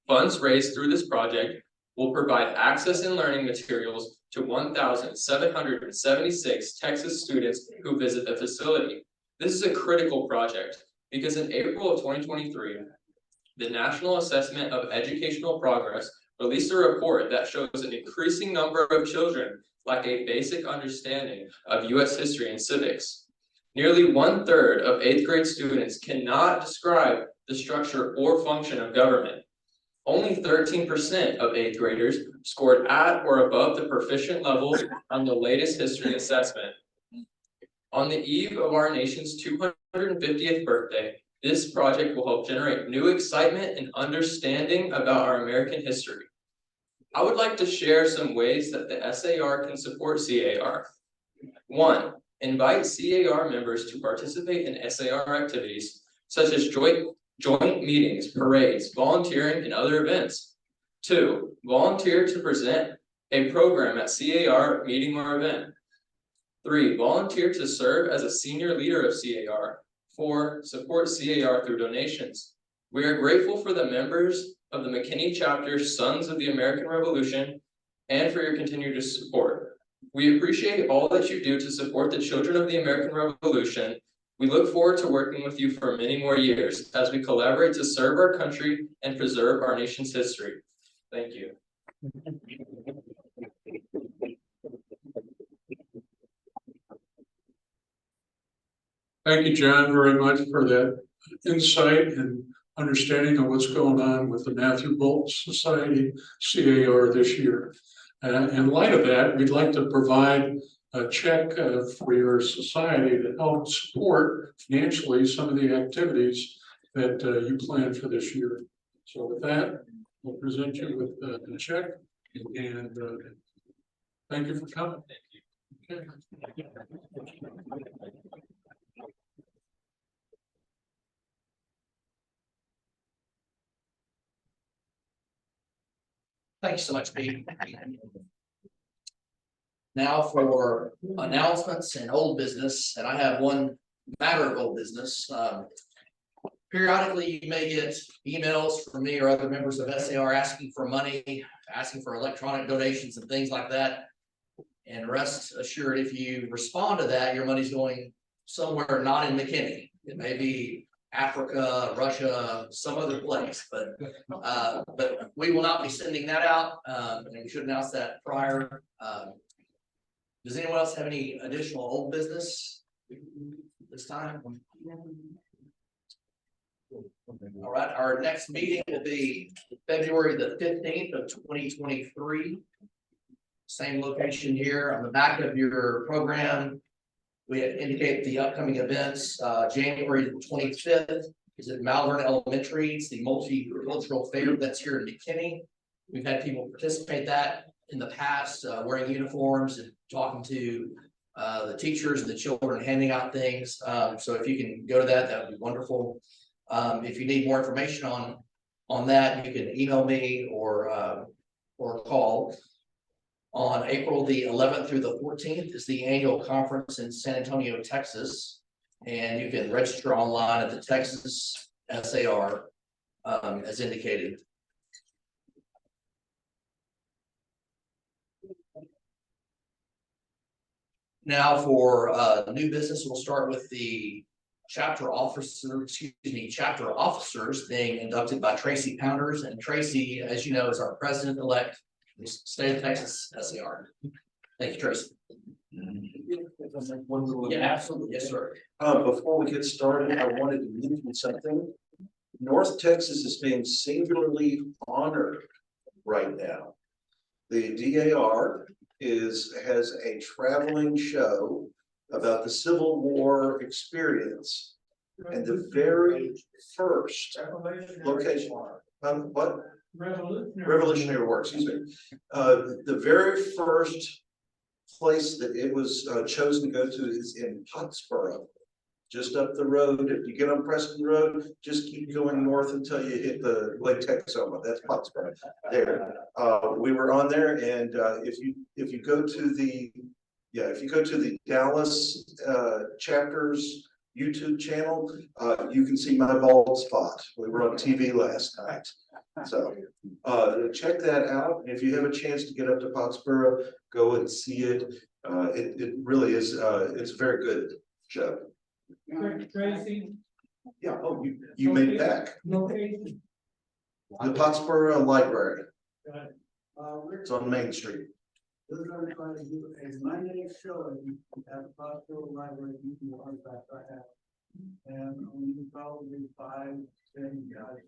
Funds raised through this project will provide access and learning materials to 1,776 Texas students who visit the facility. This is a critical project because in April of 2023, the National Assessment of Educational Progress released a report that shows an increasing number of children lack a basic understanding of U.S. history and civics. Nearly 1/3 of 8th grade students cannot describe the structure or function of government. Only 13% of 8th graders scored at or above the proficient level on the latest history assessment. On the eve of our nation's 250th birthday, this project will help generate new excitement and understanding about our American history. I would like to share some ways that the SAR can support CAR. 1, invite CAR members to participate in SAR activities such as joint meetings, parades, volunteering, and other events. 2, volunteer to present a program at CAR meeting or event. 3, volunteer to serve as a senior leader of CAR. 4, support CAR through donations. We are grateful for the members of the McKinney chapter Sons of the American Revolution and for your continued support. We appreciate all that you do to support the children of the American Revolution. We look forward to working with you for many more years as we collaborate to serve our country and preserve our nation's history. Thank you. Thank you, John, very much for that insight and understanding of what's going on with the Matthew Bolton Society CAR this year. In light of that, we'd like to provide a check for your society to help support financially some of the activities that you plan for this year. So with that, we'll present you with the check and thank you for coming. Okay. Thank you so much, Pete. Now for announcements and old business, and I have one matter of old business. Periodically, you may get emails from me or other members of SAR asking for money, asking for electronic donations and things like that. And rest assured, if you respond to that, your money's going somewhere not in McKinney. It may be Africa, Russia, some other place, but we will not be sending that out, and we should announce that prior. Does anyone else have any additional old business this time? All right, our next meeting will be February the 15th of 2023. Same location here on the back of your program. We indicate the upcoming events. January the 25th is at Malvern Elementary. It's the multicultural fair that's here in McKinney. We've had people participate that in the past, wearing uniforms and talking to the teachers and the children, handing out things. So if you can go to that, that would be wonderful. If you need more information on that, you can email me or call. On April the 11th through the 14th is the annual conference in San Antonio, Texas. And you can register online at the Texas SAR as indicated. Now for new business, we'll start with the chapter officers being inducted by Tracy Pounders. And Tracy, as you know, is our president-elect in the state of Texas SAR. Thank you, Tracy. One little Yeah, absolutely. Yes, sir. Before we get started, I wanted to mention something. North Texas is being singularly honored right now. The DAR has a traveling show about the Civil War experience. And the very first location, what? Revolutionary War, excuse me. The very first place that it was chosen to go to is in Pottsboro, just up the road. If you get on Preston Road, just keep going north until you hit the Lake Texoma. That's Pottsboro there. We were on there, and if you go to the Dallas chapters YouTube channel, you can see my bald spot. We were on TV last night. So check that out. If you have a chance to get up to Pottsboro, go and see it. It really is, it's a very good show. Tracy. Yeah, oh, you made it back. Location. The Pottsboro Library. Rick, It's on Main Street. we're gonna try to do a Monday show at the hospital library, you can artifact I have. And we can probably 5-10 guys.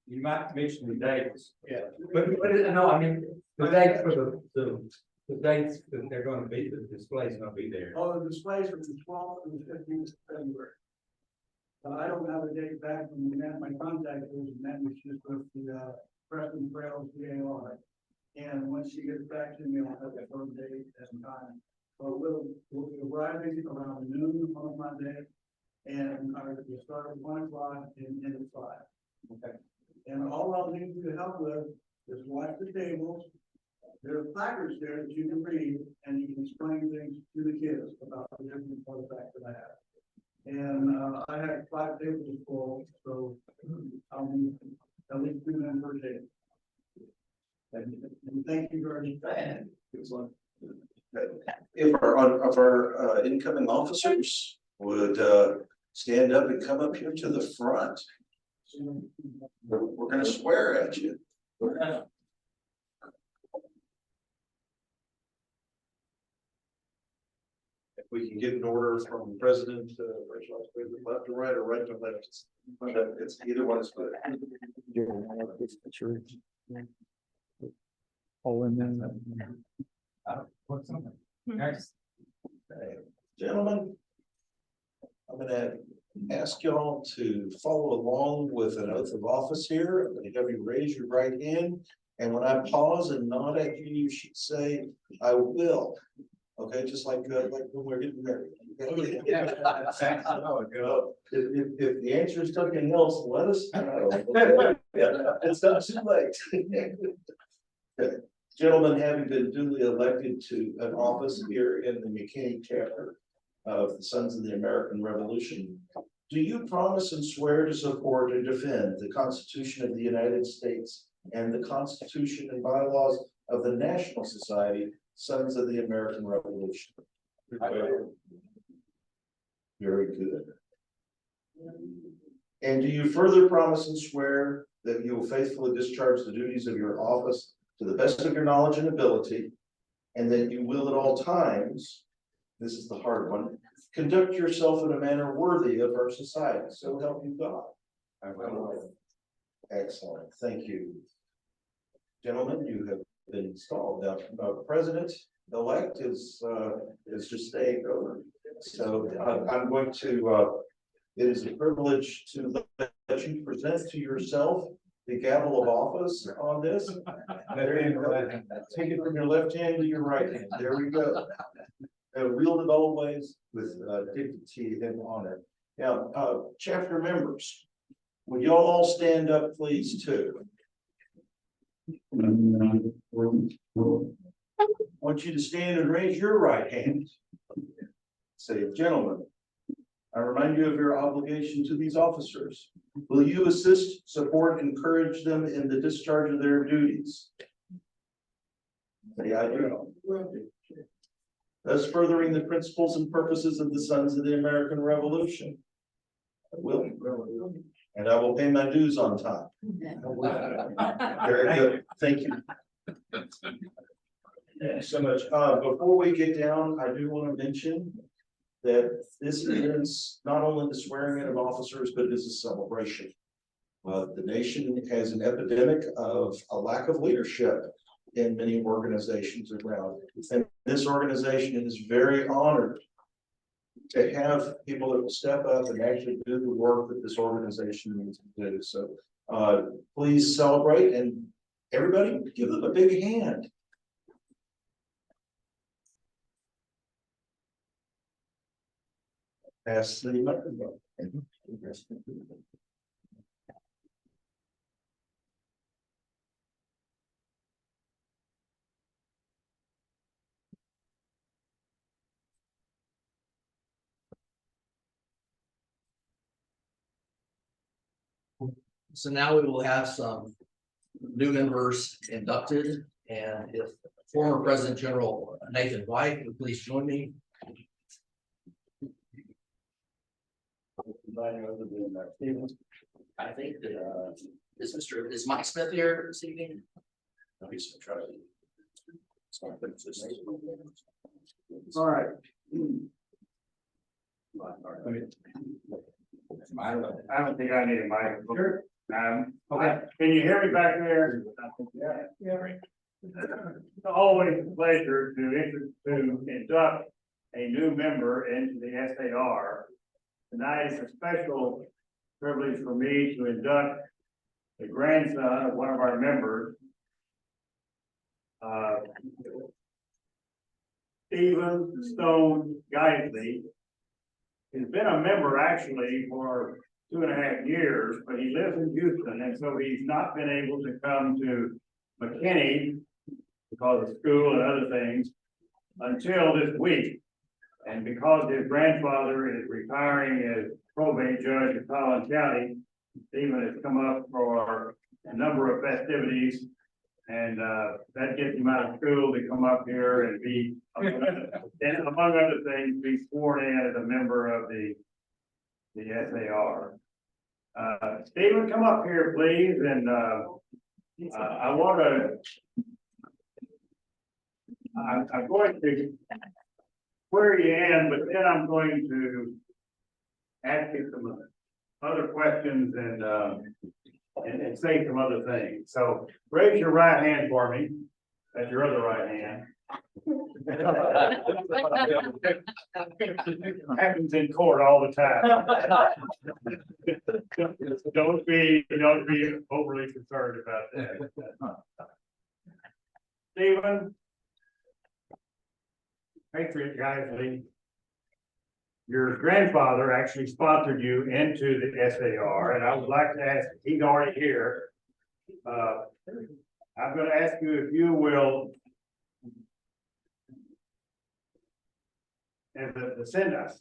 You might mention the dates. Yeah. But no, I mean, the dates for the dates that they're gonna be, the display's gonna be there. Oh, the displays are the 12th and the 15th of February. I don't have a date back from my contact was, and that was just with the Preston Trails DAR. And once she gets back to me, I'll have a firm date and time. But we'll be arriving around noon on Monday, and we'll start at 1 o'clock and end at 5. Okay. And all I'll need you to help with is watch the tables. There are placards there that you can read, and you can explain things to the kids about the different artifacts that I have. And I have 5 tables full, so I'll need at least 2 men per table. And thank you very much. If our incoming officers would stand up and come up here to the front, we're going to swear at you. If we can get an order from the president, left to right or right to left, it's either one is good. Gentlemen, I'm going to ask y'all to follow along with an oath of office here. I'm going to have you raise your right hand, and when I pause and nod at you, you should say, "I will." Okay, just like when we're getting married. If the answer is something else, let us know. It's not too late. Okay. Gentlemen, having been duly elected to an office here in the McKinney chapter of the Sons of the American Revolution, do you promise and swear to support and defend the Constitution of the United States and the Constitution and bylaws of the National Society, Sons of the American Revolution? Very good. And do you further promise and swear that you will faithfully discharge the duties of your office to the best of your knowledge and ability, and that you will at all times, this is the hard one, conduct yourself in a manner worthy of our society? So help you God. I will. Excellent. Thank you. Gentlemen, you have been installed. Now, President-elect is just staying over. So I'm going to, it is a privilege to let you present to yourself the gavel of office on this. There you go. Take it from your left hand to your right hand. There we go. Wield it always with dignity and honor. Now, chapter members, would y'all all stand up, please, too? I want you to stand and raise your right hand. Say, gentlemen, I remind you of your obligation to these officers. Will you assist, support, encourage them in the discharge of their duties? Say, I do. Thus furthering the principles and purposes of the Sons of the American Revolution. I will. And I will pay my dues on time. Very good. Thank you. Thanks so much. Before we get down, I do want to mention that this is not only the swearing in of officers, but it is a celebration. The nation has an epidemic of a lack of leadership in many organizations around. And this organization is very honored to have people that will step up and actually do the work that this organization needs to do. So please celebrate, and everybody give them a big hand. Pass the microphone. So now we will have some new members inducted, and if former President General Nathan White would please join me. I think that is Mike Smith here this evening? All right. I don't think I need a microphone. Okay. Can you hear me back there? Yeah. It's always a pleasure to induct a new member into the SAR. Tonight is a special privilege for me to induct the grandson of one of our members, Stephen Stone Geisley. He's been a member actually for 2.5 years, but he lives in Houston, and so he's not been able to come to McKinney because of school and other things until this week. And because his grandfather is retiring as probate judge in Collin County, Stephen has come up for a number of festivities, and that gets him out of school to come up here and be, and among other things, be sworn in as a member of the SAR. Stephen, come up here, please, and I want to. I'm going to swear you in, but then I'm going to ask you some other questions and say some other things. So raise your right hand for me. That's your other right hand. Happens in court all the time. Don't be overly concerned about that. Stephen, Patriot Geisley, your grandfather actually sponsored you into the SAR, and I would like to ask, he's already here. I'm going to ask you if you will, as a descendant,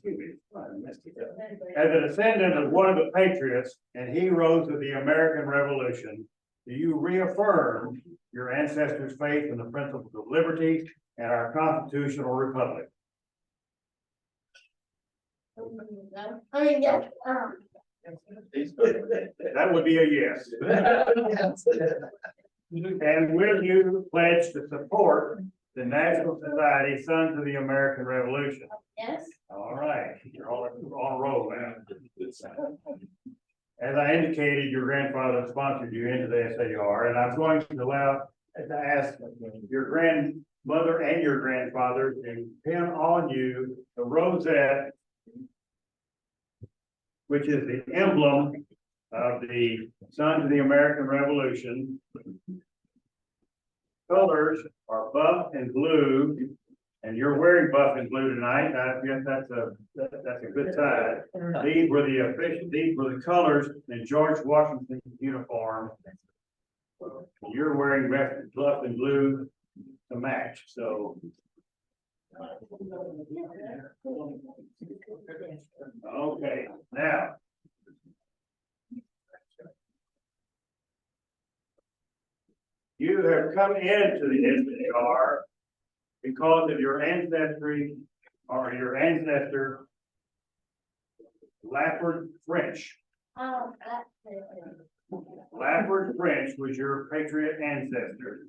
as a descendant of one of the patriots and heroes of the American Revolution, do you reaffirm your ancestors' faith in the principles of liberty and our constitutional republic? Yes. That would be a yes. And will you pledge to support the National Society Sons of the American Revolution? Yes. All right, you're on a roll now. As I indicated, your grandfather sponsored you into the SAR, and I'm going to ask your grandmother and your grandfather to pin on you the rosette, which is the emblem of the Sons of the American Revolution. Colors are buff and blue, and you're wearing buff and blue tonight. I guess that's a good sign. These were the colors in George Washington's uniform. You're wearing buff and blue to match. So. Okay, now. You have come into the SAR because of your ancestry or your ancestor, Lafford French. Lafford French was your patriot ancestor.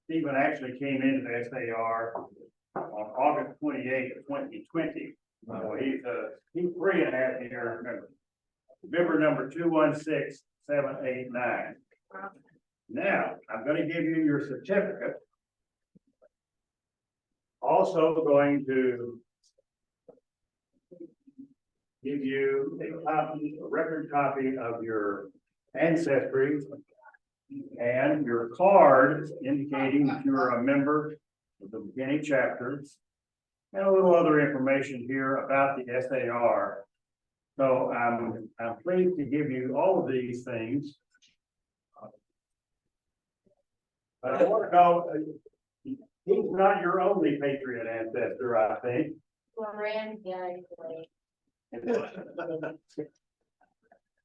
Stephen actually came into the SAR on August 28th, 2020. So he's 3.5 years member number 216789. Now, I'm going to give you your certificate. Also going to give you a record copy of your ancestry and your card indicating that you are a member of the McKinney chapter. and a little other information here about the SAR. So I'm pleased to give you all of these things. But I want to know, he's not your only patriot ancestor, I think.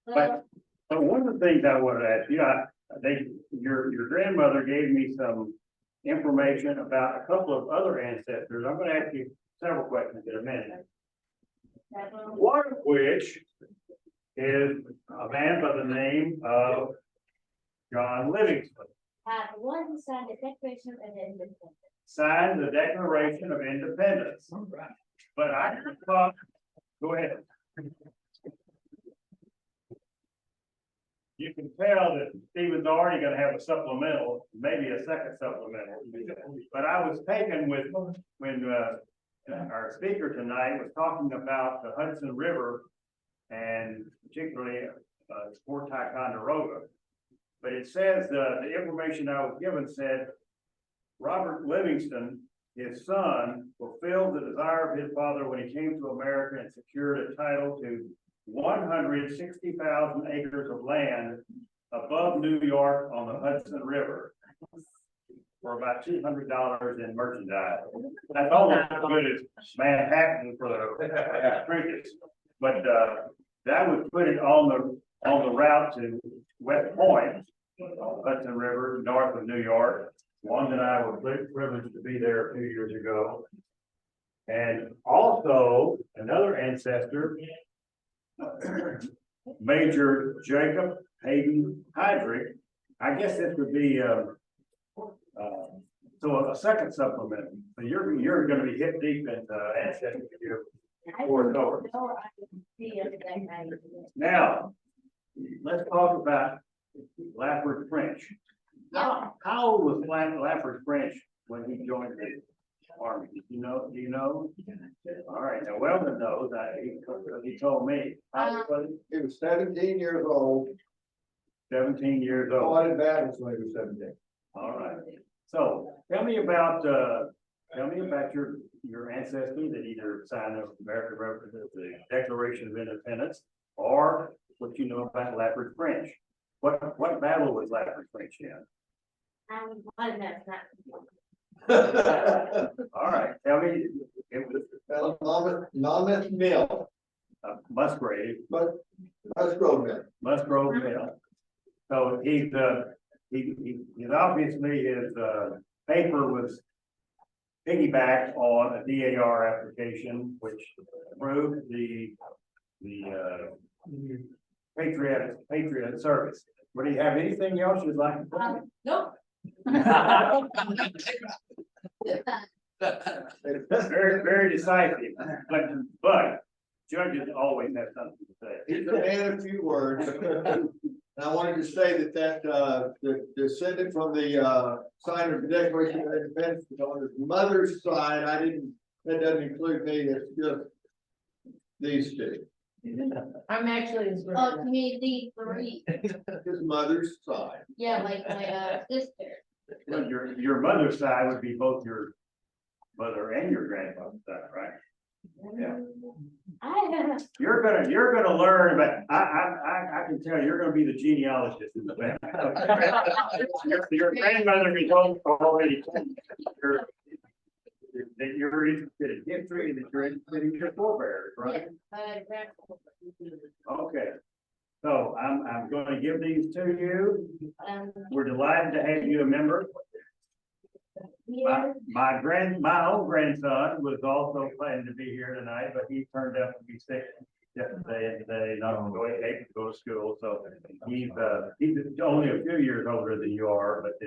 But one of the things I want to ask you, your grandmother gave me some information about a couple of other ancestors. I'm going to ask you several questions in a minute. One of which is a man by the name of John Livingston. The one who signed the Declaration of Independence. Signed the Declaration of Independence. But I thought, go ahead. You can tell that Stephen's already gonna have a supplemental, maybe a second supplemental. But I was taken with when our speaker tonight was talking about the Hudson River and particularly Fort Ticonderoga. But it says the information I was given said Robert Livingston, his son, fulfilled the desire of his father when he came to America and secured a title to 160,000 acres of land above New York on the Hudson River for about $200 in merchandise. That's almost as good as Manhattan for the trinkets. But that would put it on the route to West Point, Hudson River, north of New York. One that I was privileged to be there a few years ago. And also another ancestor, Major Jacob Hayden Heydrich. I guess this would be so a second supplement. So you're going to be hip deep in ancestry here. Now, let's talk about Lafayette French. How old was Lafayette French when he joined the Army? Do you know? All right, now Weldon knows. He told me. He was 17 years old. 17 years old. Fought in battles when he was 17. All right. So tell me about your ancestry that either signed the American the Declaration of Independence, or what you know about Lafayette French. What battle was Lafayette French in? All right, tell me. It was Monmouth Mill. Musgrave. Musgrove Mill. Musgrove Mill. So he's obviously his paper was piggybacked on a DAR application, which proved the Patriot service. Would he have anything else you'd like to say? Nope. Very, very decisive, but judges always have something to say. He's a man of few words. And I wanted to say that the descendant from the signer of the Declaration of Independence is on his mother's side. That doesn't include me. It's just these two. I'm actually his Oh, brother. to me, these three. His mother's side. Yeah, like my sister. Well, your mother's side would be both your mother and your grandfather's side, right? Yeah. You're gonna learn, but I can tell you're gonna be the genealogist in the family. Your grandmother is already that you're interested in history and that you're interested in your forebears, right? Okay. So I'm going to give these to you. We're delighted to have you a member. My own grandson was also planning to be here tonight, but he turned out to be sick yesterday and today, not able to go to school. So he's only a few years older than you are, but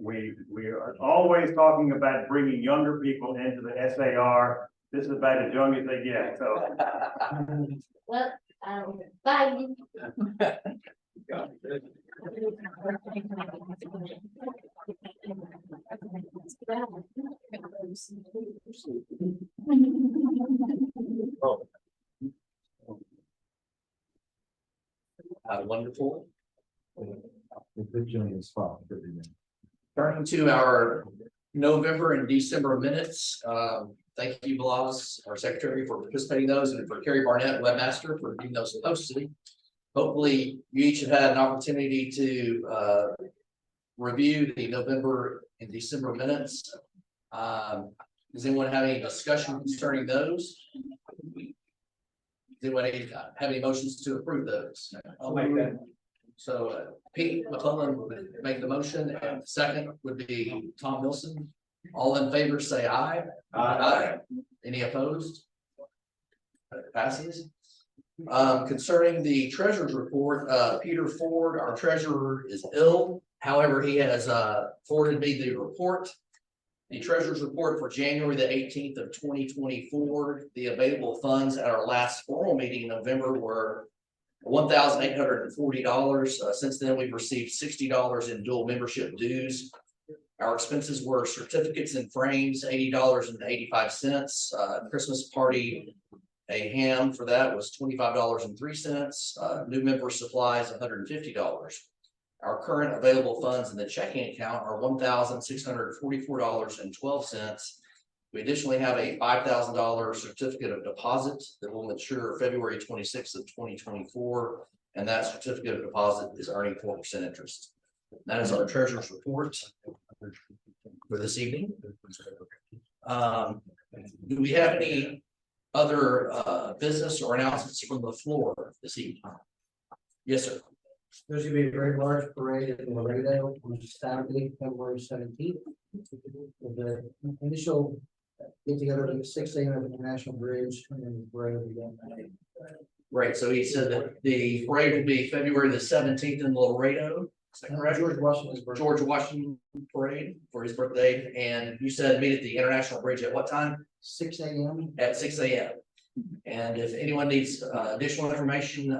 we are always talking about bringing younger people into the SAR. This is about as young as they get. So. Well, bye. Wonderful. Turning to our November and December minutes. Thank you, Blas, our secretary, for participating in those, and for Carrie Barnett, webmaster, for getting those posted. Hopefully, you each have had an opportunity to review the November and December minutes. Does anyone have any discussion concerning those? Does anyone have any motions to approve those? I'll make that. So Pete McClellan would make the motion, and the second would be Tom Wilson. All in favor, say aye. Aye. Any opposed? Passes. Concerning the treasurer's report, Peter Ford, our treasurer, is ill. However, he has forwarded me the report. The treasurer's report for January the 18th of 2024. The available funds at our last formal meeting in November were $1,840. Since then, we've received $60 in dual membership dues. Our expenses were certificates and frames, $80.85. Christmas party, a ham for that was $25.03. New member supplies, $150. Our current available funds in the checking account are $1,644.12. We additionally have a $5,000 certificate of deposit that will mature February 26th of 2024, and that certificate of deposit is earning 4% interest. That is our treasurer's report for this evening. Do we have any other business or announcements from the floor this evening? Yes, sir. There's gonna be a very large parade in Laredo on Saturday, February 17th. The initial get together at 6 a.m. at the National Bridge, and then the parade will be done that day. Right, so he said that the parade will be February the 17th in Laredo. Is that correct? George Washington's birthday. George Washington parade for his birthday, and you said meet at the International Bridge at what time? 6 a.m. At 6 a.m. And if anyone needs additional information,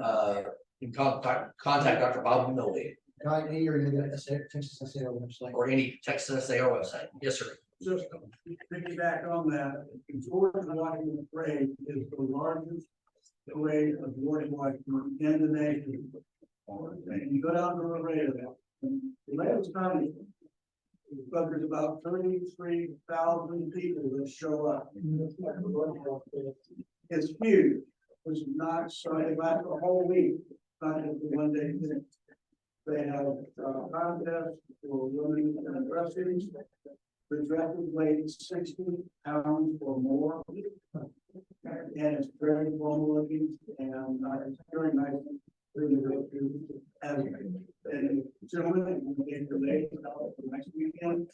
you can contact Dr. Bob Millway Or the Texas SAR website. or any Texas SAR website. Yes, sir. Just piggyback on that, the George Washington parade is the largest parade of George Washington in the nation. And you go down to Laredo, Laredo's tiny, but there's about 33,000 people that show up. It's huge. It's not starting back the whole week, not just the one day thing. They have contests for women and dresses. The dresses weigh 60 pounds or more. And it's very warm looking, and it's very nice. And gentlemen, we get the late for the next weekend.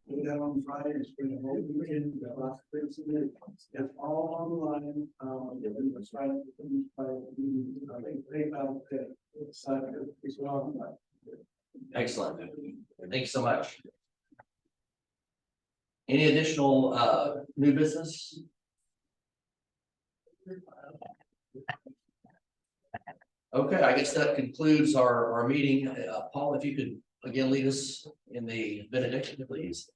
Go down on Friday, it's been a whole weekend. It's all online. Excellent. Thank you so much. Any additional new business? Okay, I guess that concludes our meeting. Paul, if you could again lead us in the benediction, please.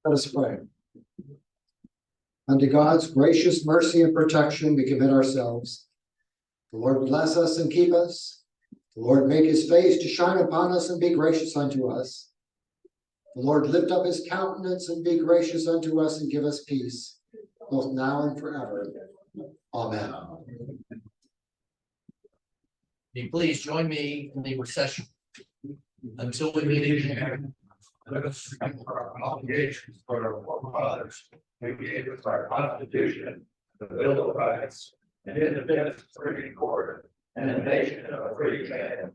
Let us pray. Unto God's gracious mercy and protection we commit ourselves. The Lord bless us and keep us. The Lord make his face to shine upon us and be gracious unto us. The Lord lift up his countenance and be gracious unto us and give us peace, both now and forever. Amen. Will you please join me in the recession until we meet again. Let us remember our obligations for our forefathers, who gave us our Constitution, the Bill of Rights, and independence of free court, and a nation of a free man.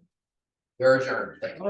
We're adjourned. Thank you.